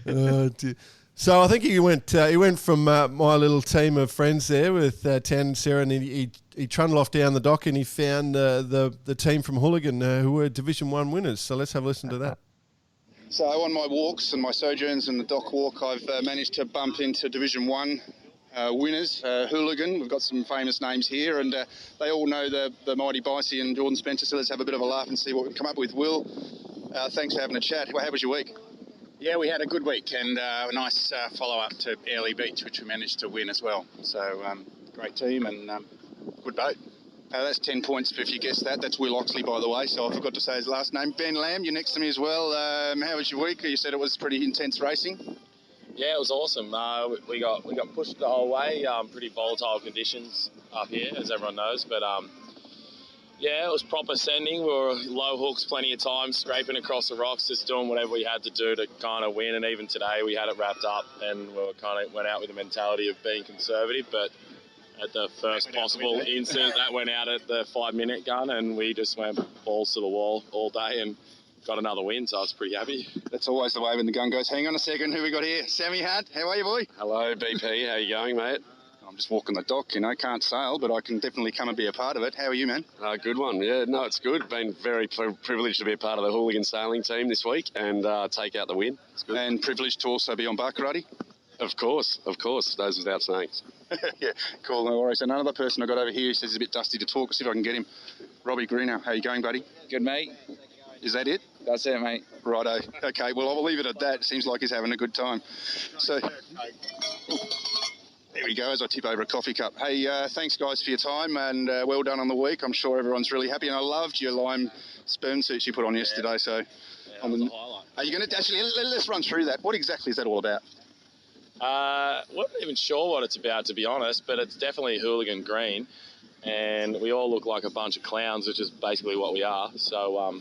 Oh, dear. So I think he went from my little team of friends there with Tan and Sarah, and he trundled off down the dock and he found the team from Hooligan who were Division 1 winners. So let's have a listen to that. So on my walks and my sojourns and the dock walk, I've managed to bump into Division 1 winners, Hooligan. We've got some famous names here, and they all know the mighty Bicey and Jordan Spencer, so let's have a bit of a laugh and see what we can come up with. Will, thanks for having a chat. How was your week? Yeah, we had a good week and a nice follow-up to Airlie Beach, which we managed to win as well. So, great team and good boat. That's 10 points if you guessed that. That's Will Oxley, by the way, so I forgot to say his last name. Ben Lamb, you're next to me as well. How was your week? You said it was pretty intense racing. Yeah, it was awesome. We got pushed the whole way. Pretty volatile conditions up here, as everyone knows. But yeah, it was proper sending. We were low hooks plenty of times, scraping across the rocks, just doing whatever we had to do to kind of win. And even today, we had it wrapped up, and we went out with the mentality of being conservative. But at the first possible instant, that went out at the 5-minute gun, and we just went balls to the wall all day and got another win, so I was pretty happy. That's always the way when the gun goes. Hang on a second, who we got here? Sammy Hunt, how are you, boy? Hello, BP. How you going, mate? I'm just walking the dock, can't sail, but I can definitely come and be a part of it. How are you, man? Good one. Yeah, no, it's good. Been very privileged to be a part of the Hooligan sailing team this week and take out the win. It's good. And privileged to also be on bar karate? Of course. Those without saying. Yeah, cool, no worries. And another person I got over here who says he's a bit dusty to talk. See if I can get him. Robbie Greenow, how you going, buddy? Good, mate. Is that it? That's it, mate. Righto. Okay, well, I'll leave it at that. Seems like he's having a good time. So, there we go, as I tip over a coffee cup. Hey, thanks, guys, for your time, and well done on the week. I'm sure everyone's really happy, and I loved your lime sperm suits you put on yesterday. So, that was a highlight. Are you going to actually let's run through that? What exactly is that all about? We're not even sure what it's about, to be honest, but it's definitely hooligan green, and we all look like a bunch of clowns, which is basically what we are. So,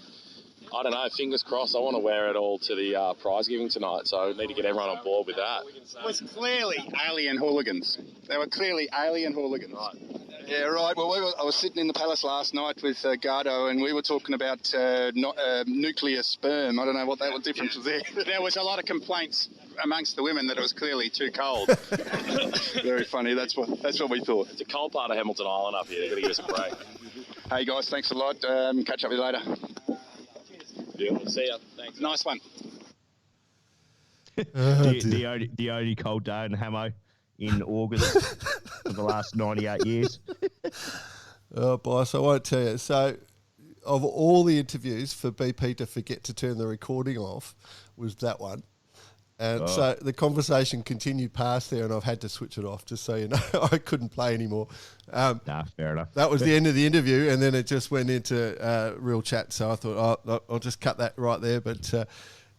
I don't know, fingers crossed. I want to wear it all to the prize giving tonight, so I need to get everyone on board with that. It was clearly alien hooligans. They were clearly alien hooligans. Right. Yeah, right. Well, I was sitting in the palace last night with Gardo, and we were talking about nuclear sperm. I don't know what that was difference was there. There was a lot of complaints amongst the women that it was clearly too cold. Very funny. That's what we thought. It's a cold part of Hamilton Island up here. They've got to give us a break. Hey, guys, thanks a lot. Catch up with you later. Yeah, see ya. Thanks. Nice one. The only cold day in Hammo in August for the last 98 years. Oh, boss, I won't tell you. So, of all the interviews for BP to forget to turn the recording off was that one. And so the conversation continued past there, and I've had to switch it off, just so you know. I couldn't play anymore. Fair enough. That was the end of the interview, and then it just went into real chat. So I thought, I'll just cut that right there. But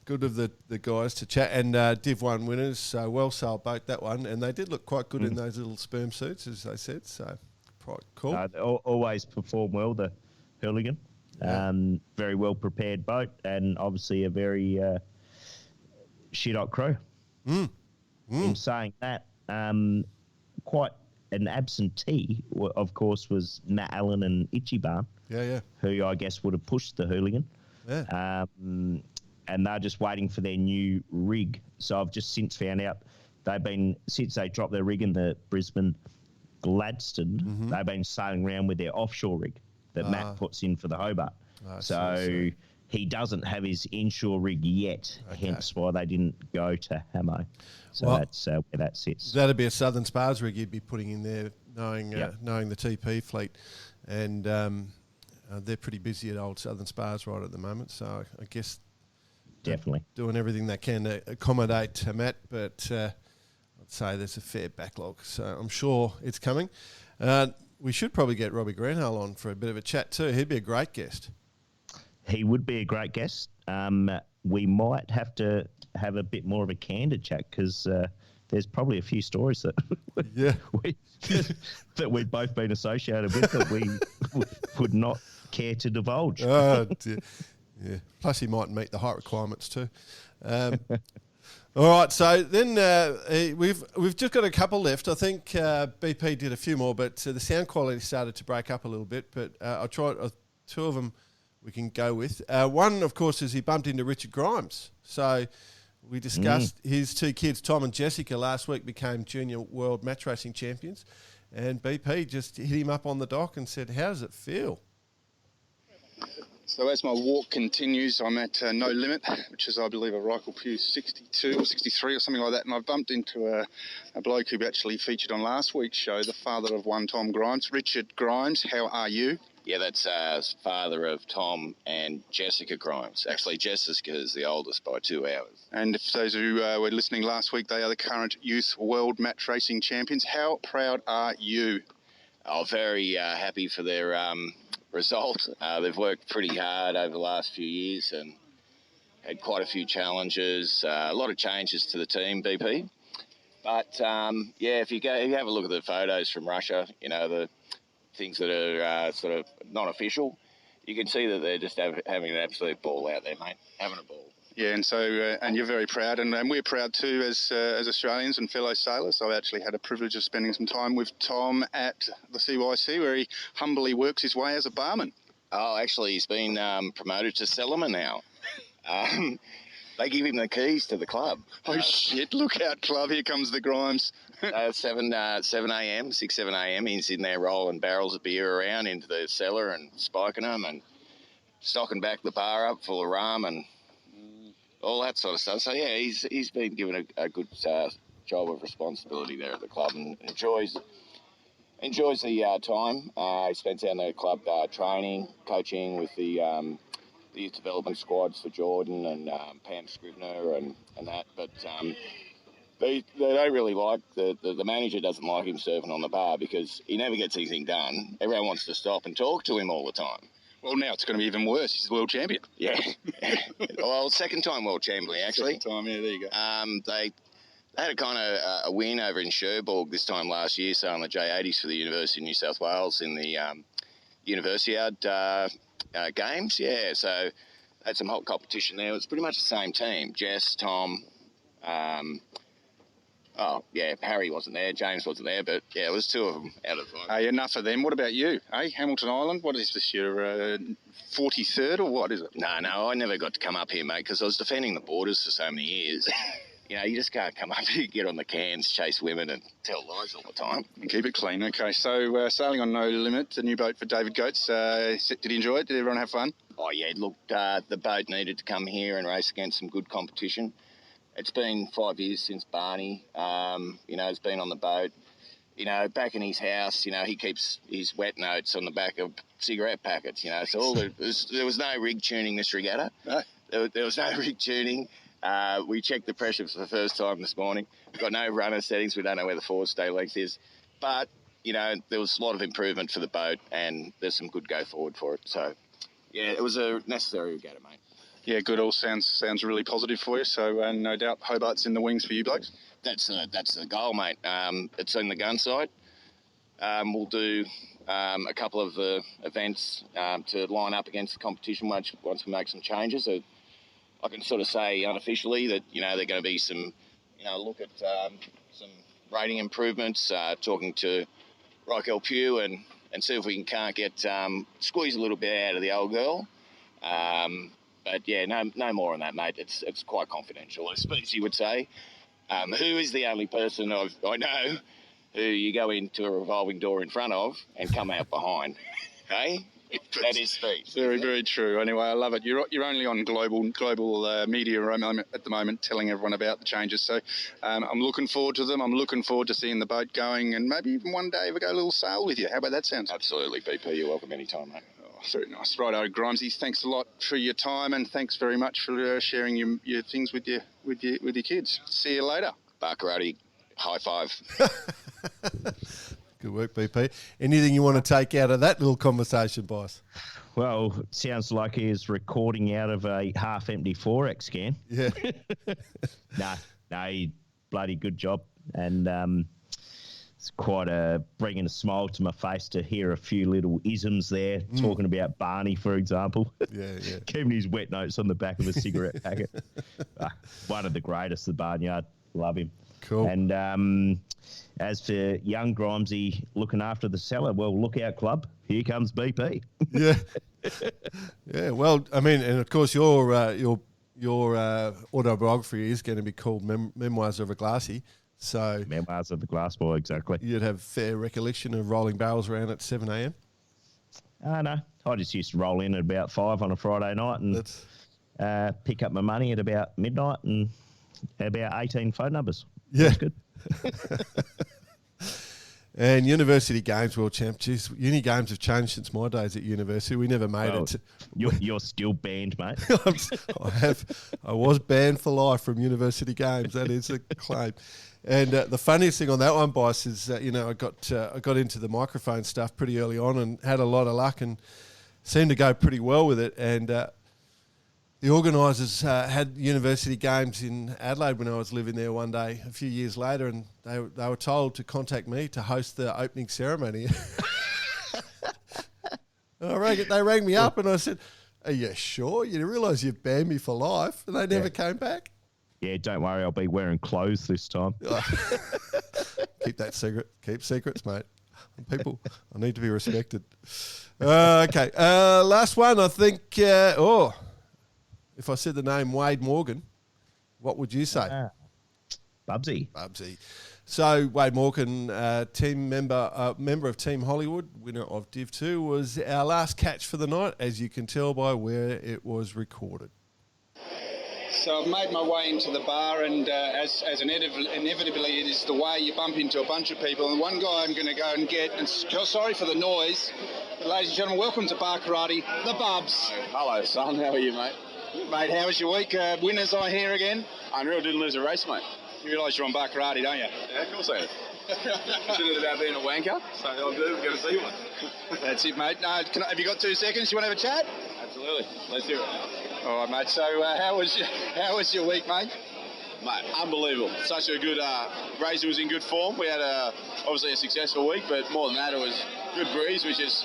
good of the guys to chat. And Div 1 winners, so well-sailed boat, that one. And they did look quite good in those little sperm suits, as they said. So quite cool. They always perform well, the hooligan. Yeah. Very well-prepared boat, and obviously a very... shit-hot crew. In saying that, quite an absentee, of course, was Matt Allen and Ichiban. Yeah. Who I guess would have pushed the hooligan. Yeah. And they're just waiting for their new rig. So I've just since found out since they dropped their rig in the Brisbane Gladstone, they've been sailing around with their offshore rig that Matt puts in for the Hobart. So he doesn't have his inshore rig yet, hence why they didn't go to Hammo. So that's where that sits. That'd be a Southern Spars rig you'd be putting in there, knowing the TP fleet. And they're pretty busy at old Southern Spars right at the moment. So I guess definitely doing everything they can to accommodate Matt. But I'd say there's a fair backlog. So I'm sure it's coming. We should probably get Robbie Greenhill on for a bit of a chat too. He'd be a great guest. He would be a great guest. We might have to have a bit more of a candid chat because there's probably a few stories that that we've both been associated with that we would not care to divulge. Oh, dear. Yeah. Plus, he might meet the height requirements too. All right, so then we've just got a couple left. I think BP did a few more, but the sound quality started to break up a little bit. But I'll try two of them we can go with. One, of course, is he bumped into Richard Grimes. So we discussed his two kids, Tom and Jessica, last week became junior world match racing champions. And BP just hit him up on the dock and said, how does it feel? So as my walk continues, I'm at No Limit, which is, I believe, a Rykel Pew 62 or 63 or something like that. And I've bumped into a bloke who actually featured on last week's show, the father of one Tom Grimes. Richard Grimes, how are you? Yeah, that's father of Tom and Jessica Grimes. Actually, Jessica is the oldest by 2 hours. And for those who were listening last week, they are the current youth world match racing champions. How proud are you? Oh, very happy for their result. They've worked pretty hard over the last few years and had quite a few challenges, a lot of changes to the team, BP. But, yeah, if you have a look at the photos from Russia, you know, the things that are sort of non-official, you can see that they're just having an absolute ball out there, mate, having a ball. Yeah, and so and you're very proud, and we're proud too as Australians and fellow sailors. I actually had a privilege of spending some time with Tom at the CYC, where he humbly works his way as a barman. Oh, actually, he's been promoted to Sellerman now. They give him the keys to the club. Oh, shit, look out, club, here comes the Grimes. 7 a.m., 6, 7 a.m, he's in there rolling barrels of beer around into the cellar and spiking them and stocking back the bar up full of rum and all that sort of stuff. So, yeah, he's been given a good job of responsibility there at the club and enjoys the time. He spends down the club training, coaching with the youth development squads for Jordan and Pam Scribner and that. But they don't really like, the manager doesn't like him serving on the bar because he never gets anything done. Everyone wants to stop and talk to him all the time. Well, now it's going to be even worse. He's the world champion. Yeah. Well, second-time world champion, actually. Second time, yeah, there you go. They had a kind of a win over in Cherbourg this time last year, so on the J80s for the University of New South Wales in the Universiade games. Yeah, so had some hot competition there. It was pretty much the same team. Jess, Tom, Harry wasn't there, James wasn't there, but yeah, it was two of them out of 5. Hey, enough of them. What about you? Hey, Hamilton Island, what is this, your 43rd or what is it? No, I never got to come up here, mate, because I was defending the borders for so many years. You know, you just can't come up here, get on the cans, chase women and tell lies all the time. And keep it clean. Okay, so sailing on No Limit, a new boat for David Goetz. Did he enjoy it? Did everyone have fun? Oh, yeah, look, the boat needed to come here and race against some good competition. It's been 5 years since Barney, has been on the boat. You know, back in his house, you know, he keeps his wet notes on the back of cigarette packets, you know. So there was no rig tuning this regatta. No. There was no rig tuning. We checked the pressure for the first time this morning. We've got no runner settings. We don't know where the forward stay length is. But, you know, there was a lot of improvement for the boat and there's some good go forward for it. So, yeah, it was a necessary regatta, mate. Yeah, good. All sounds really positive for you. So, no doubt Hobart's in the wings for you blokes. That's the goal, mate. It's in the gun side. We'll do a couple of the events to line up against the competition once we make some changes. So I can sort of say unofficially that, you know, there are going to be some, you know, look at some rating improvements, talking to Rykel Pew and see if we can't get squeeze a little bit out of the old girl. But yeah, no more on that, mate. It's quite confidential, as Speezy would say. Who is the only person I know who you go into a revolving door in front of and come out behind? Hey, that is Speed. Very, very true. Anyway, I love it. You're only on global media at the moment, telling everyone about the changes. So I'm looking forward to them. I'm looking forward to seeing the boat going, and maybe even one day we'll go a little sail with you. How about that sound? Absolutely, BP. You're welcome anytime, mate. Very nice. Righto, Grimesy, thanks a lot for your time and thanks very much for sharing your things with your kids. See you later. Barkarati, high five. Good work, BP. Anything you want to take out of that little conversation, boss? Well, it sounds like he's recording out of a half-empty 4X can. Yeah. No, bloody good job. And it's quite bringing a smile to my face to hear a few little isms there, talking about Barney, for example. Yeah. Keeping his wet notes on the back of a cigarette packet. One of the greatest, the Barnyard. Love him. Cool. And as for young Grimesy looking after the cellar, well, look out, club. Here comes BP. Yeah. Yeah. Well, I mean, and of course, your autobiography is going to be called Memoirs of a Glassy. So Memoirs of the Glass Boy, exactly. You'd have fair recollection of rolling barrels around at 7 a.m. No, I just used to roll in at about 5 on a Friday night and pick up my money at about midnight and about 18 phone numbers. Yeah. That's good. And university games, world champ. Geez, uni games have changed since my days at university. We never made it. You're still banned, mate. I was banned for life from university games. That is a claim. And the funniest thing on that one, Bice, is I got into the microphone stuff pretty early on and had a lot of luck and seemed to go pretty well with it. And the organisers had university games in Adelaide when I was living there one day a few years later, and they were told to contact me to host the opening ceremony. And they rang me up and I said, "Are you sure? You realise you've banned me for life?" And they never came back. Yeah, don't worry, I'll be wearing clothes this time. Keep that secret. Keep secrets, mate. People, I need to be respected. Okay, last one, I think. If I said the name Wade Morgan, what would you say? Bubsy. So Wade Morgan, team member of Team Hollywood, winner of Div 2, was our last catch for the night, as you can tell by where it was recorded. So I've made my way into the bar, and as inevitably it is the way, you bump into a bunch of people. And one guy I'm going to go and get, and sorry for the noise, but ladies and gentlemen, welcome to Bar Karate, the Bubs. Hello, son. How are you, mate? Mate, how was your week? Winners, I hear again. Unreal, didn't lose a race, mate. You realise you're on Bar Karate, don't you? Yeah, of course I am. Shouldn't it about being a wanker? So I'll do. We're going to see one. That's it, mate. Have you got 2 seconds? You want to have a chat? Absolutely. Let's do it. All right, mate. So how was your week, mate? Mate, unbelievable. Such a good race. It was in good form. We had obviously a successful week, but more than that, it was good breeze, which is...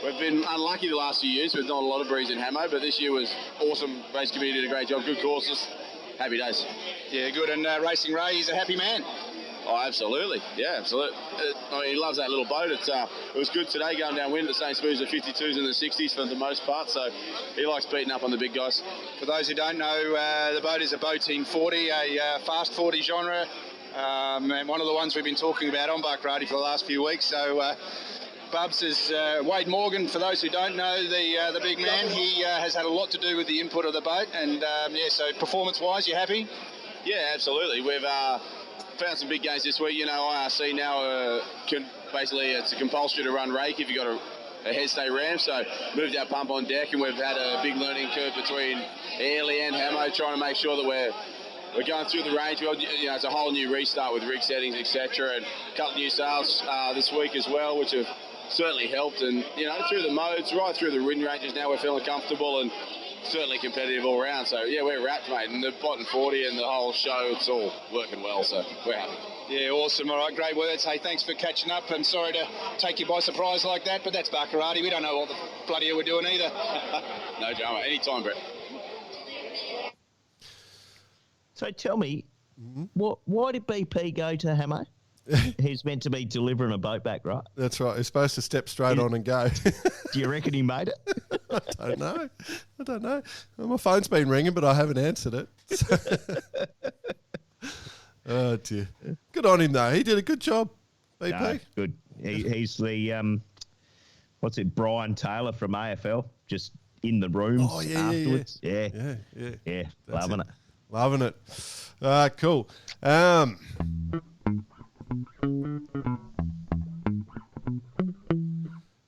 We've been unlucky the last few years. There's not a lot of breeze in Hammo, but this year was awesome. Race committee did a great job. Good courses. Happy days. Yeah, good. And Racing Ray, he's a happy man. Oh, absolutely. Yeah, absolutely. He loves that little boat. It was good today going downwind at the same speed as the 52s and the 60s for the most part, so he likes beating up on the big guys. For those who don't know, the boat is a Boateen 40, a fast 40 genre, and one of the ones we've been talking about on Bar Karate for the last few weeks. So Bubs is Wade Morgan, for those who don't know, the big man. He has had a lot to do with the input of the boat, and so performance-wise, you happy? Yeah, absolutely. We've found some big gains this week. You know, IRC now basically it's a compulsory to run rake if you've got a headstay ram, so moved our pump on deck, and we've had a big learning curve between Airlie and Hammo, trying to make sure that we're going through the range. It's a whole new restart with rig settings, etc., and a couple of new sails this week as well, which have certainly helped. And through the modes, right through the wind ranges, now we're feeling comfortable and certainly competitive all round. So yeah, we're wrapped, mate. And the bottom 40 and the whole show, it's all working well. So we're happy. Yeah, awesome. All right, great words. Hey, thanks for catching up. I'm sorry to take you by surprise like that, but that's Bar Karate. We don't know what the bloody hell we're doing either. No drama. Anytime, Brett. So tell me, why did BP go to Hammo? He's meant to be delivering a boat back, right? That's right. He's supposed to step straight on and go. Do you reckon he made it? I don't know. Well, my phone's been ringing, but I haven't answered it. Oh, dear. Good on him, though. He did a good job, BP. No, good. He's the, Brian Taylor from AFL, just in the rooms afterwards. Yeah. Loving it. Loving it. Cool.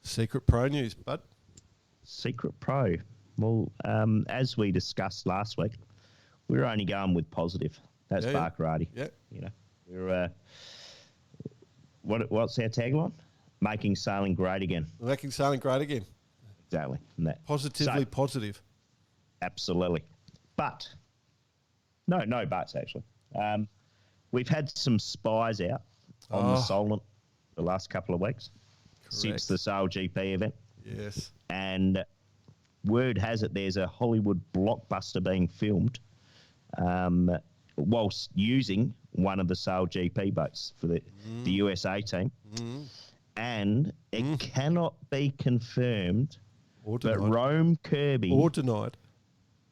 Secret Pro news, bud. Secret Pro. Well, as we discussed last week, we're only going with positive. That's Bar Karate. Yeah. We're what's our tagline? Making sailing great again. Making sailing great again. Exactly. And that. Positively positive. Absolutely. But no buts actually. We've had some spies out on the Solent the last couple of weeks since the Sail GP event. Yes. And word has it there's a Hollywood blockbuster being filmed whilst using one of the Sail GP boats for the USA team. And it cannot be confirmed, but Rome Kirby... Or denied.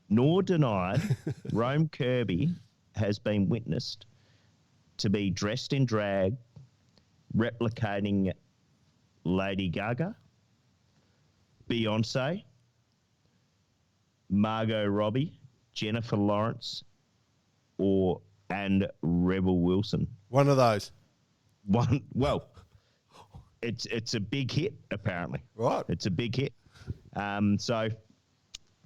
Nor denied, Rome Kirby has been witnessed to be dressed in drag, replicating Lady Gaga, Beyonce, Margot Robbie, Jennifer Lawrence, and Rebel Wilson. One of those. Well, it's a big hit apparently. Right. It's a big hit. So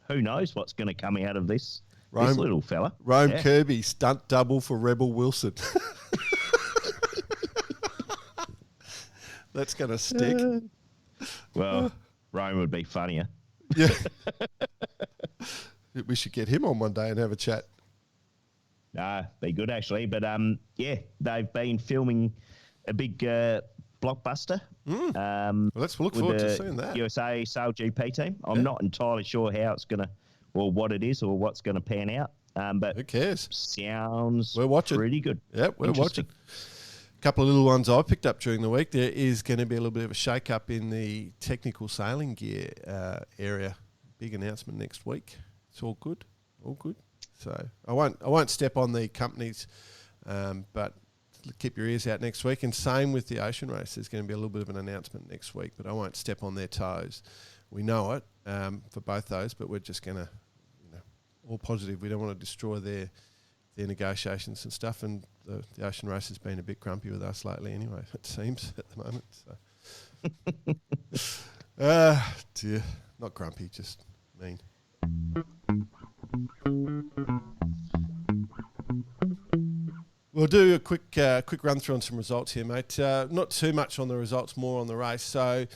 who knows what's going to come out of this little fella. Rome Kirby, stunt double for Rebel Wilson. That's going to stick. Well, Rome would be funnier. Yeah. We should get him on one day and have a chat. Be good actually. But they've been filming a big blockbuster. Well, let's look forward to seeing that. USA Sail GP team. I'm not entirely sure how it's going to, or what it is, or what's going to pan out. But who cares? Sounds we're watching. Pretty good. Yep, we're watching. A couple of little ones I picked up during the week. There is going to be a little bit of a shake-up in the technical sailing gear area. Big announcement next week. It's all good. All good. So I won't step on the companies, but keep your ears out next week. And same with the ocean race. There's going to be a little bit of an announcement next week, but I won't step on their toes. We know it for both those, but we're just going to, all positive. We don't want to destroy their negotiations and stuff. And the ocean race has been a bit grumpy with us lately anyway, it seems, at the moment. So, dear. Not grumpy, just mean. We'll do a quick run through on some results here, mate. Not too much on the results, more on the race. So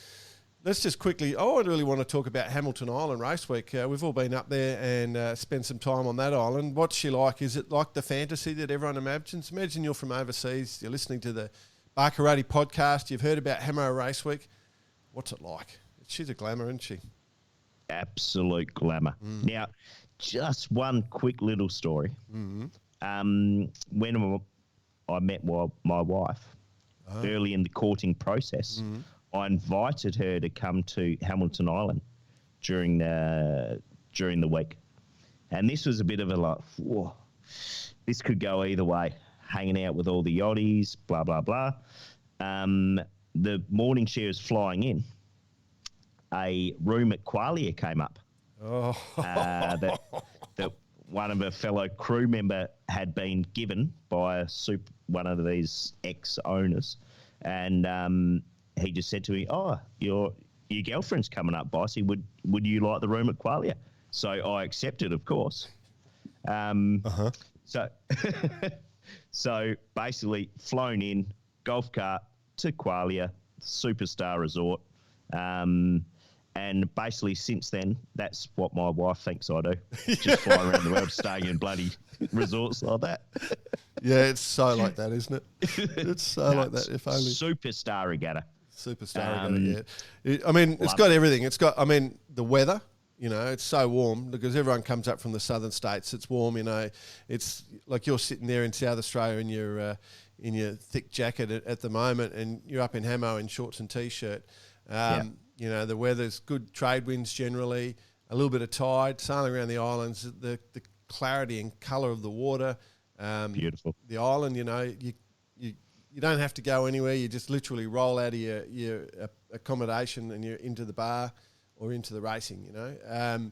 let's just quickly... I really want to talk about Hamilton Island Race Week. We've all been up there and spent some time on that island. What's she like? Is it like the fantasy that everyone imagines? Imagine you're from overseas, you're listening to the Barkarati podcast, you've heard about Hammo Race Week. What's it like? She's a glamour, isn't she? Absolute glamour. Now, just one quick little story. When I met my wife early in the courting process, I invited her to come to Hamilton Island during the week. And this was a bit of a like, whoa, this could go either way. Hanging out with all the yachties, blah, blah, blah. The morning she was flying in, a room at Qualia came up. That one of her fellow crew member had been given by one of these ex-owners. And he just said to me, your girlfriend's coming up, Bossy. Would you like the room at Qualia? So I accepted, of course. So basically flown in, golf cart to Qualia, superstar resort. And basically since then, that's what my wife thinks I do. Just fly around the world staying in bloody resorts like that. Yeah, it's so like that, isn't it? It's so like that, if only. Superstar regatta. Superstar regatta, yeah. I mean, it's got everything. It's got, the weather, it's so warm because everyone comes up from the southern states. It's warm, It's like you're sitting there in South Australia in your thick jacket at the moment and you're up in Hammo in shorts and T-shirt. The weather's good, trade winds generally, a little bit of tide, sailing around the islands, the clarity and colour of the water. Beautiful. The island, you don't have to go anywhere. You just literally roll out of your accommodation and you're into the bar or into the racing, And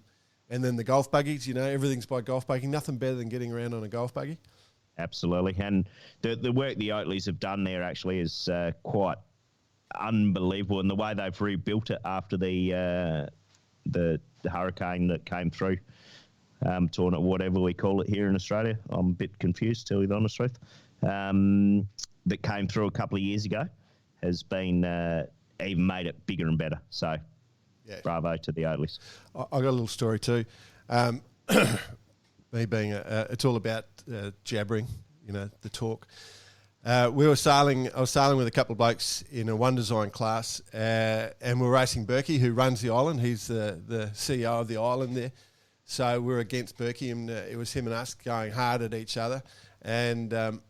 then the golf buggies, everything's by golf buggy. Nothing better than getting around on a golf buggy. Absolutely. And the work the Oatleys have done there actually is quite unbelievable, and the way they've rebuilt it after the hurricane that came through, tornado, whatever we call it here in Australia. I'm a bit confused, to tell you the honest truth. That came through a couple of years ago has been even made it bigger and better. So, bravo to the Oatleys. I got a little story too. Me being it's all about jabbering, the talk. we were sailing. I was sailing with a couple of blokes in a one design class, and we were racing Berkey, who runs the island. He's the CEO of the island there. So we were against Berkey, and it was him and us going hard at each other. And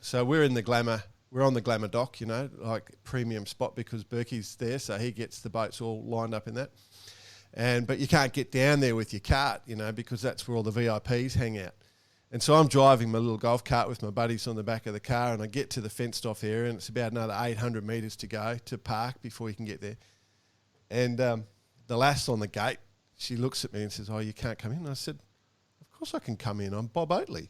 so we're in the Glamour. We're on the Glamour dock, like premium spot because Berkey's there, so he gets the boats all lined up in that. But you can't get down there with your cart, because that's where all the VIPs hang out. And so I'm driving my little golf cart with my buddies on the back of the car, and I get to the fenced-off area, and it's about another 800 metres to go to park before you can get there. And the lass on the gate, she looks at me and says, "Oh, you can't come in?" And I said, "Of course I can come in. I'm Bob Oatley."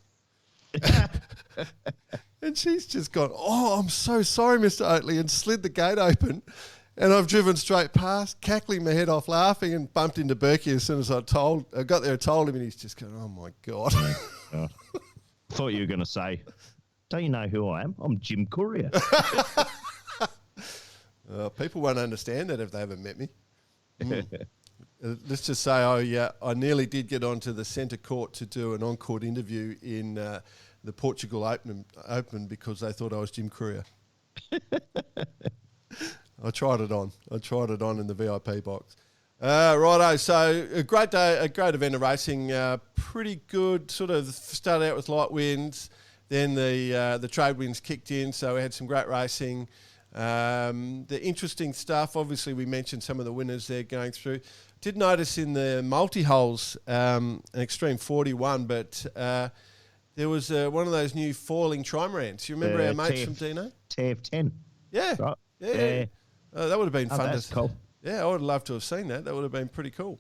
And she's just gone, "Oh, I'm so sorry, Mr. Oatley," and slid the gate open. And I've driven straight past, cackling my head off, laughing, and bumped into Berkey as soon as I got there and told him, and he's just going, "Oh, my God." Thought you were going to say, "Don't you know who I am? I'm Jim Courier." People won't understand that if they haven't met me. Let's just say I nearly did get onto the centre court to do an on-court interview in the Portugal Open because they thought I was Jim Courier. I tried it on in the VIP box. Righto, so a great day, a great event of racing. Pretty good. Sort of started out with light winds, then the trade winds kicked in, so we had some great racing. The interesting stuff, obviously, we mentioned some of the winners there going through. Did notice in the multi-holes, an Extreme 41, but there was one of those new foiling trimarans. You remember our mates from Dino? TF10. Yeah. Right. Yeah. That would have been fun. That's cool. Yeah, I would have loved to have seen that. That would have been pretty cool.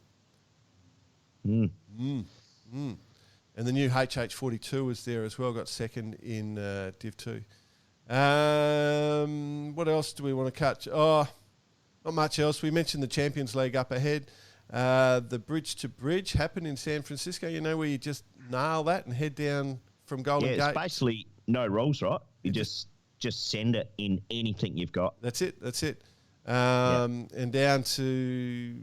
And the new HH42 was there as well, got second in Div 2. What else do we want to catch? Oh, not much else. We mentioned the Champions League up ahead. The Bridge to Bridge happened in San Francisco, where you just nail that and head down from Golden Gate. It's basically no rules, right? You just send it in anything you've got. That's it. And down to,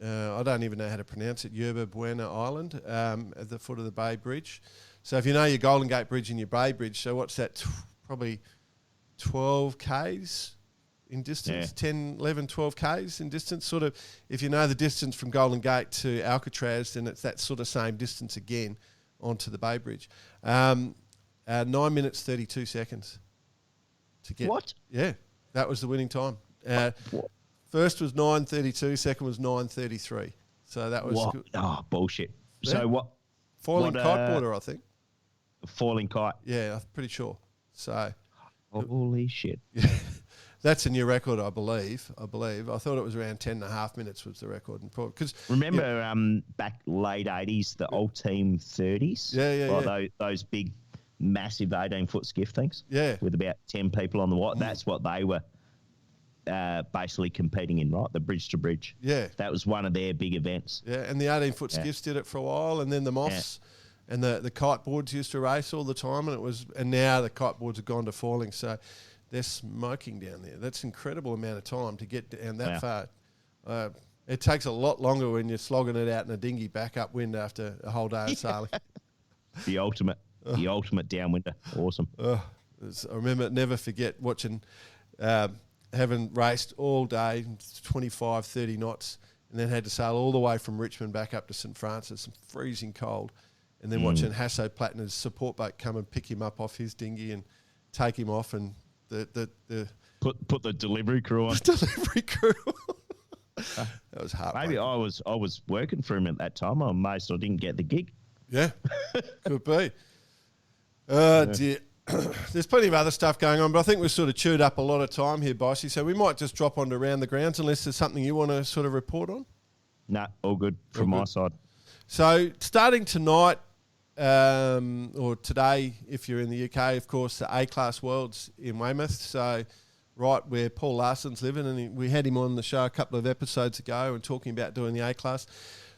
I don't even know how to pronounce it, Yerba Buena Island, at the foot of the Bay Bridge. So if you know your Golden Gate Bridge and your Bay Bridge, so what's that, probably 12 Ks in distance, 10, 11, 12 Ks in distance. Sort of, if you know the distance from Golden Gate to Alcatraz, then it's that sort of same distance again onto the Bay Bridge. 9 minutes, 32 seconds to get. What? Yeah, that was the winning time. First was 9:32, second was 9:33. So that was good. Oh, bullshit. Yeah. So what? Foiling kiteboarder, I think. Foiling kite. Yeah, I'm pretty sure. So. Holy shit. That's a new record, I believe. I thought it was around 10.5 minutes was the record. Cause, remember back late 80s, the old Team 30s? Yeah. Those big, massive 18-foot skiff things? Yeah. With about 10 people on the water. That's what they were basically competing in, right? The bridge to bridge. Yeah. That was one of their big events. Yeah, and the 18-foot skiffs did it for a while, and then the Moss and the kiteboards used to race all the time, and now the kiteboards have gone to foiling, so they're smoking down there. That's an incredible amount of time to get down that far. It takes a lot longer when you're slogging it out in a dinghy back upwind after a whole day of sailing. The ultimate downwinder. Awesome. I remember, never forget watching, having raced all day, 25, 30 knots, and then had to sail all the way from Richmond back up to St Francis, freezing cold, and then watching Hasso Plattner's support boat come and pick him up off his dinghy and take him off, and put the delivery crew on. Delivery crew. That was heartbreaking. Maybe I was working for him at that time. I'm amazed I didn't get the gig. Yeah, could be. Dear. There's plenty of other stuff going on, but I think we've sort of chewed up a lot of time here, Bossy, so we might just drop onto Around the Grounds unless there's something you want to sort of report on. Nah, all good from my side. So starting tonight, or today, if you're in the UK, of course, the A-Class Worlds in Weymouth, so right where Paul Larson's living, and we had him on the show a couple of episodes ago and talking about doing the A-Class.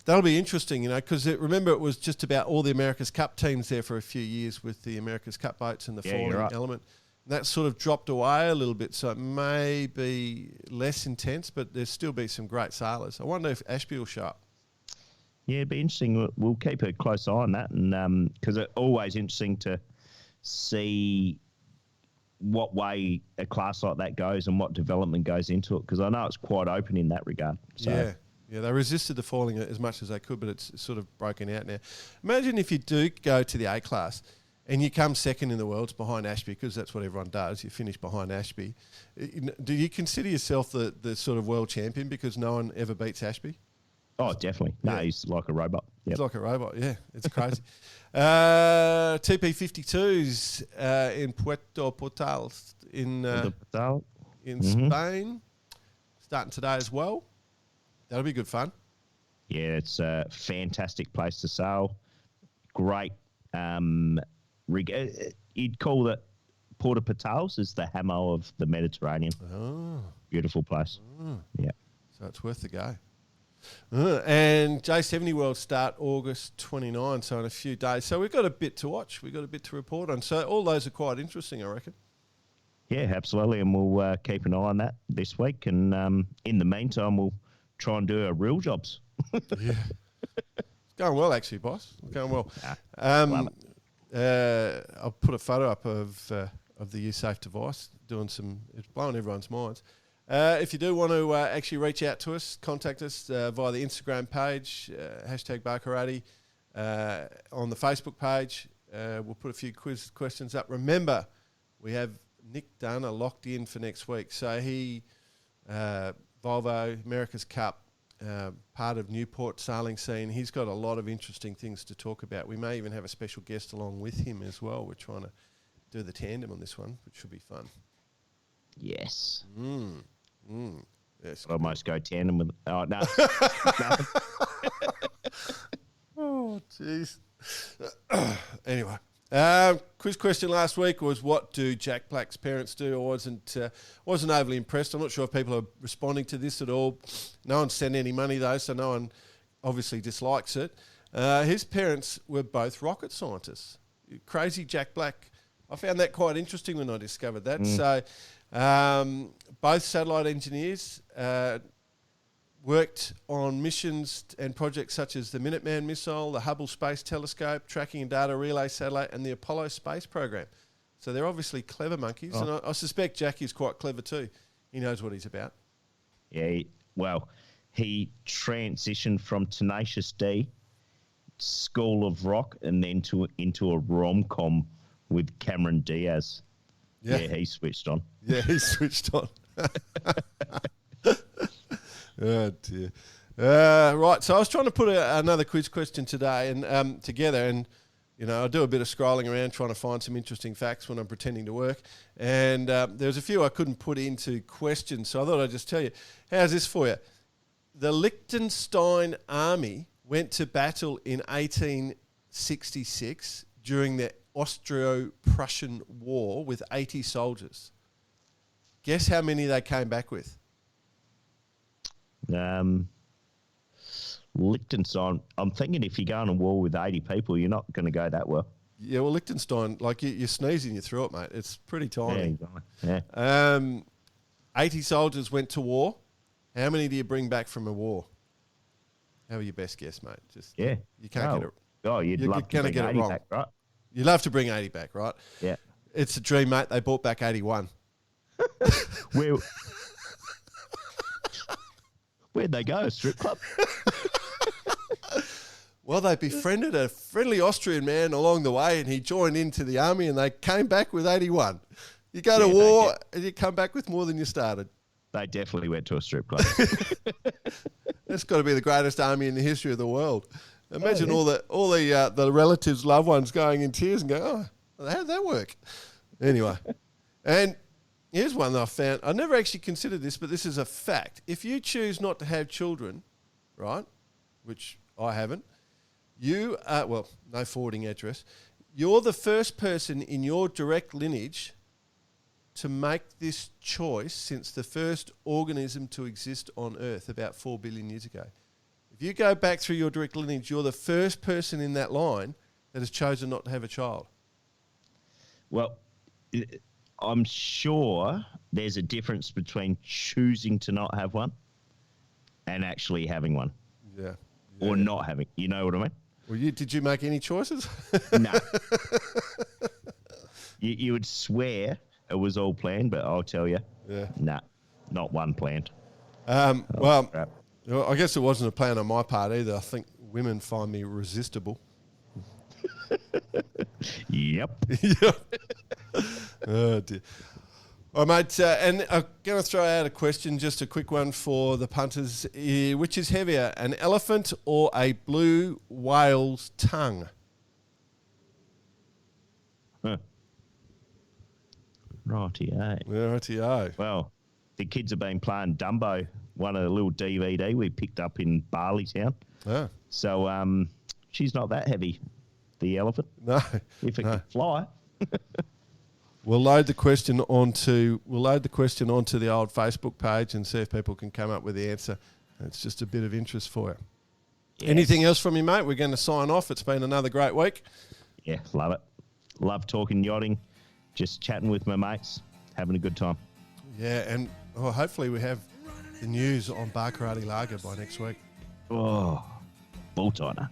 That'll be interesting, because remember it was just about all the America's Cup teams there for a few years with the America's Cup boats and the foiling element. And that sort of dropped away a little bit, so it may be less intense, but there'll still be some great sailors. I wonder if Ashby will show up. Yeah, it'd be interesting. We'll keep a close eye on that, and because it's always interesting to see what way a class like that goes and what development goes into it, because I know it's quite open in that regard. So. Yeah, they resisted the falling as much as they could, but it's sort of broken out now. Imagine if you do go to the A class and you come second in the world behind Ashby, because that's what everyone does. You finish behind Ashby. Do you consider yourself the sort of world champion because no one ever beats Ashby? Oh, definitely. No, he's like a robot. Yep. He's like a robot, yeah. It's crazy. TP52s in Puerto Portal in Spain, starting today as well. That'll be good fun. Yeah, it's a fantastic place to sail. Great. You'd call that Puerto Portals is the Hammo of the Mediterranean. Oh. Beautiful place. Oh. Yeah. So it's worth the go. And J70 World start August 29, so in a few days. So we've got a bit to watch. We've got a bit to report on. So all those are quite interesting, I reckon. Yeah, absolutely. And we'll keep an eye on that this week. And in the meantime, we'll try and do our real jobs. Yeah. It's going well, actually, boss. It's going well. Love it. I'll put a photo up of the USafe device, it's blowing everyone's minds. If you do want to actually reach out to us, contact us via the Instagram page, hashtag Barkarati, on the Facebook page. We'll put a few quiz questions up. Remember, we have Nick Dunner locked in for next week. So he, Volvo, America's Cup, part of Newport sailing scene. He's got a lot of interesting things to talk about. We may even have a special guest along with him as well. We're trying to do the tandem on this one, which should be fun. Yes. Yes. I'd almost go tandem with. Oh no. Oh jeez. Anyway, quiz question last week was, what do Jack Black's parents do? I wasn't overly impressed. I'm not sure if people are responding to this at all. No one sent any money though, so no one obviously dislikes it. His parents were both rocket scientists. Crazy Jack Black. I found that quite interesting when I discovered that. So. Both satellite engineers worked on missions and projects such as the Minuteman missile, the Hubble Space Telescope, Tracking and Data Relay Satellite, and the Apollo Space Program. So they're obviously clever monkeys, and I suspect Jack is quite clever too. He knows what he's about. Yeah, he transitioned from Tenacious D, School of Rock, and then into a rom-com with Cameron Diaz. Yeah, he switched on. Yeah, he switched on. Oh, dear. Right, so I was trying to put another quiz question today and together, and, I do a bit of scrolling around trying to find some interesting facts when I'm pretending to work, and there's a few I couldn't put into questions, so I thought I'd just tell you. How's this for you? The Liechtenstein army went to battle in 1866 during the Austro-Prussian War with 80 soldiers. Guess how many they came back with? Liechtenstein. I'm thinking if you go on a war with 80 people, you're not going to go that well. Yeah, well, Liechtenstein, like you sneeze in your throat, mate. It's pretty tiny. Yeah. 80 soldiers went to war. How many do you bring back from a war? Have your best guess, mate. You can't get it. Oh, you'd love to bring 80 back, right? You'd love to bring 80 back, right? Yeah. It's a dream, mate. They brought back 81. Where'd they go? A strip club? Well, they befriended a friendly Austrian man along the way, and he joined into the army, and they came back with 81. You go to war, and you come back with more than you started. They definitely went to a strip club. That's got to be the greatest army in the history of the world. Imagine all the relatives, loved ones going in tears and go, oh, how'd that work? Anyway, and here's one that I found. I never actually considered this, but this is a fact. If you choose not to have children, right, which I haven't, you are, no forwarding address, you're the first person in your direct lineage to make this choice since the first organism to exist on Earth about 4 billion years ago. If you go back through your direct lineage, you're the first person in that line that has chosen not to have a child. Well, I'm sure there's a difference between choosing to not have one and actually having one. Yeah. Or not having. You know what I mean? Well, did you make any choices? No. You would swear it was all planned, but I'll tell you, nah, not one planned. Well, crap. I guess it wasn't a plan on my part either. I think women find me resistible. Yep. Oh, dear. All right, mate, and I'm going to throw out a question, just a quick one for the punters. Which is heavier, an elephant or a blue whale's tongue? Rightio. Rightio. Well, the kids have been playing Dumbo, one of the little DVD we picked up in Barleytown. Oh. So she's not that heavy, the elephant. No. If it can fly. We'll load the question onto the old Facebook page and see if people can come up with the answer. It's just a bit of interest for you. Yes. Anything else from you, mate? We're going to sign off. It's been another great week. Yeah, love it. Love talking yachting, just chatting with my mates, having a good time. Yeah, and hopefully we have the news on Bar Karate Lager by next week. Oh, bolt on her.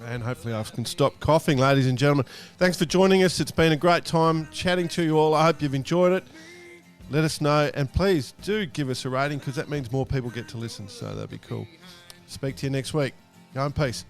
And hopefully I can stop coughing, ladies and gentlemen. Thanks for joining us. It's been a great time chatting to you all. I hope you've enjoyed it. Let us know. And please do give us a rating, because that means more people get to listen. So that'd be cool. Speak to you next week. Go in peace.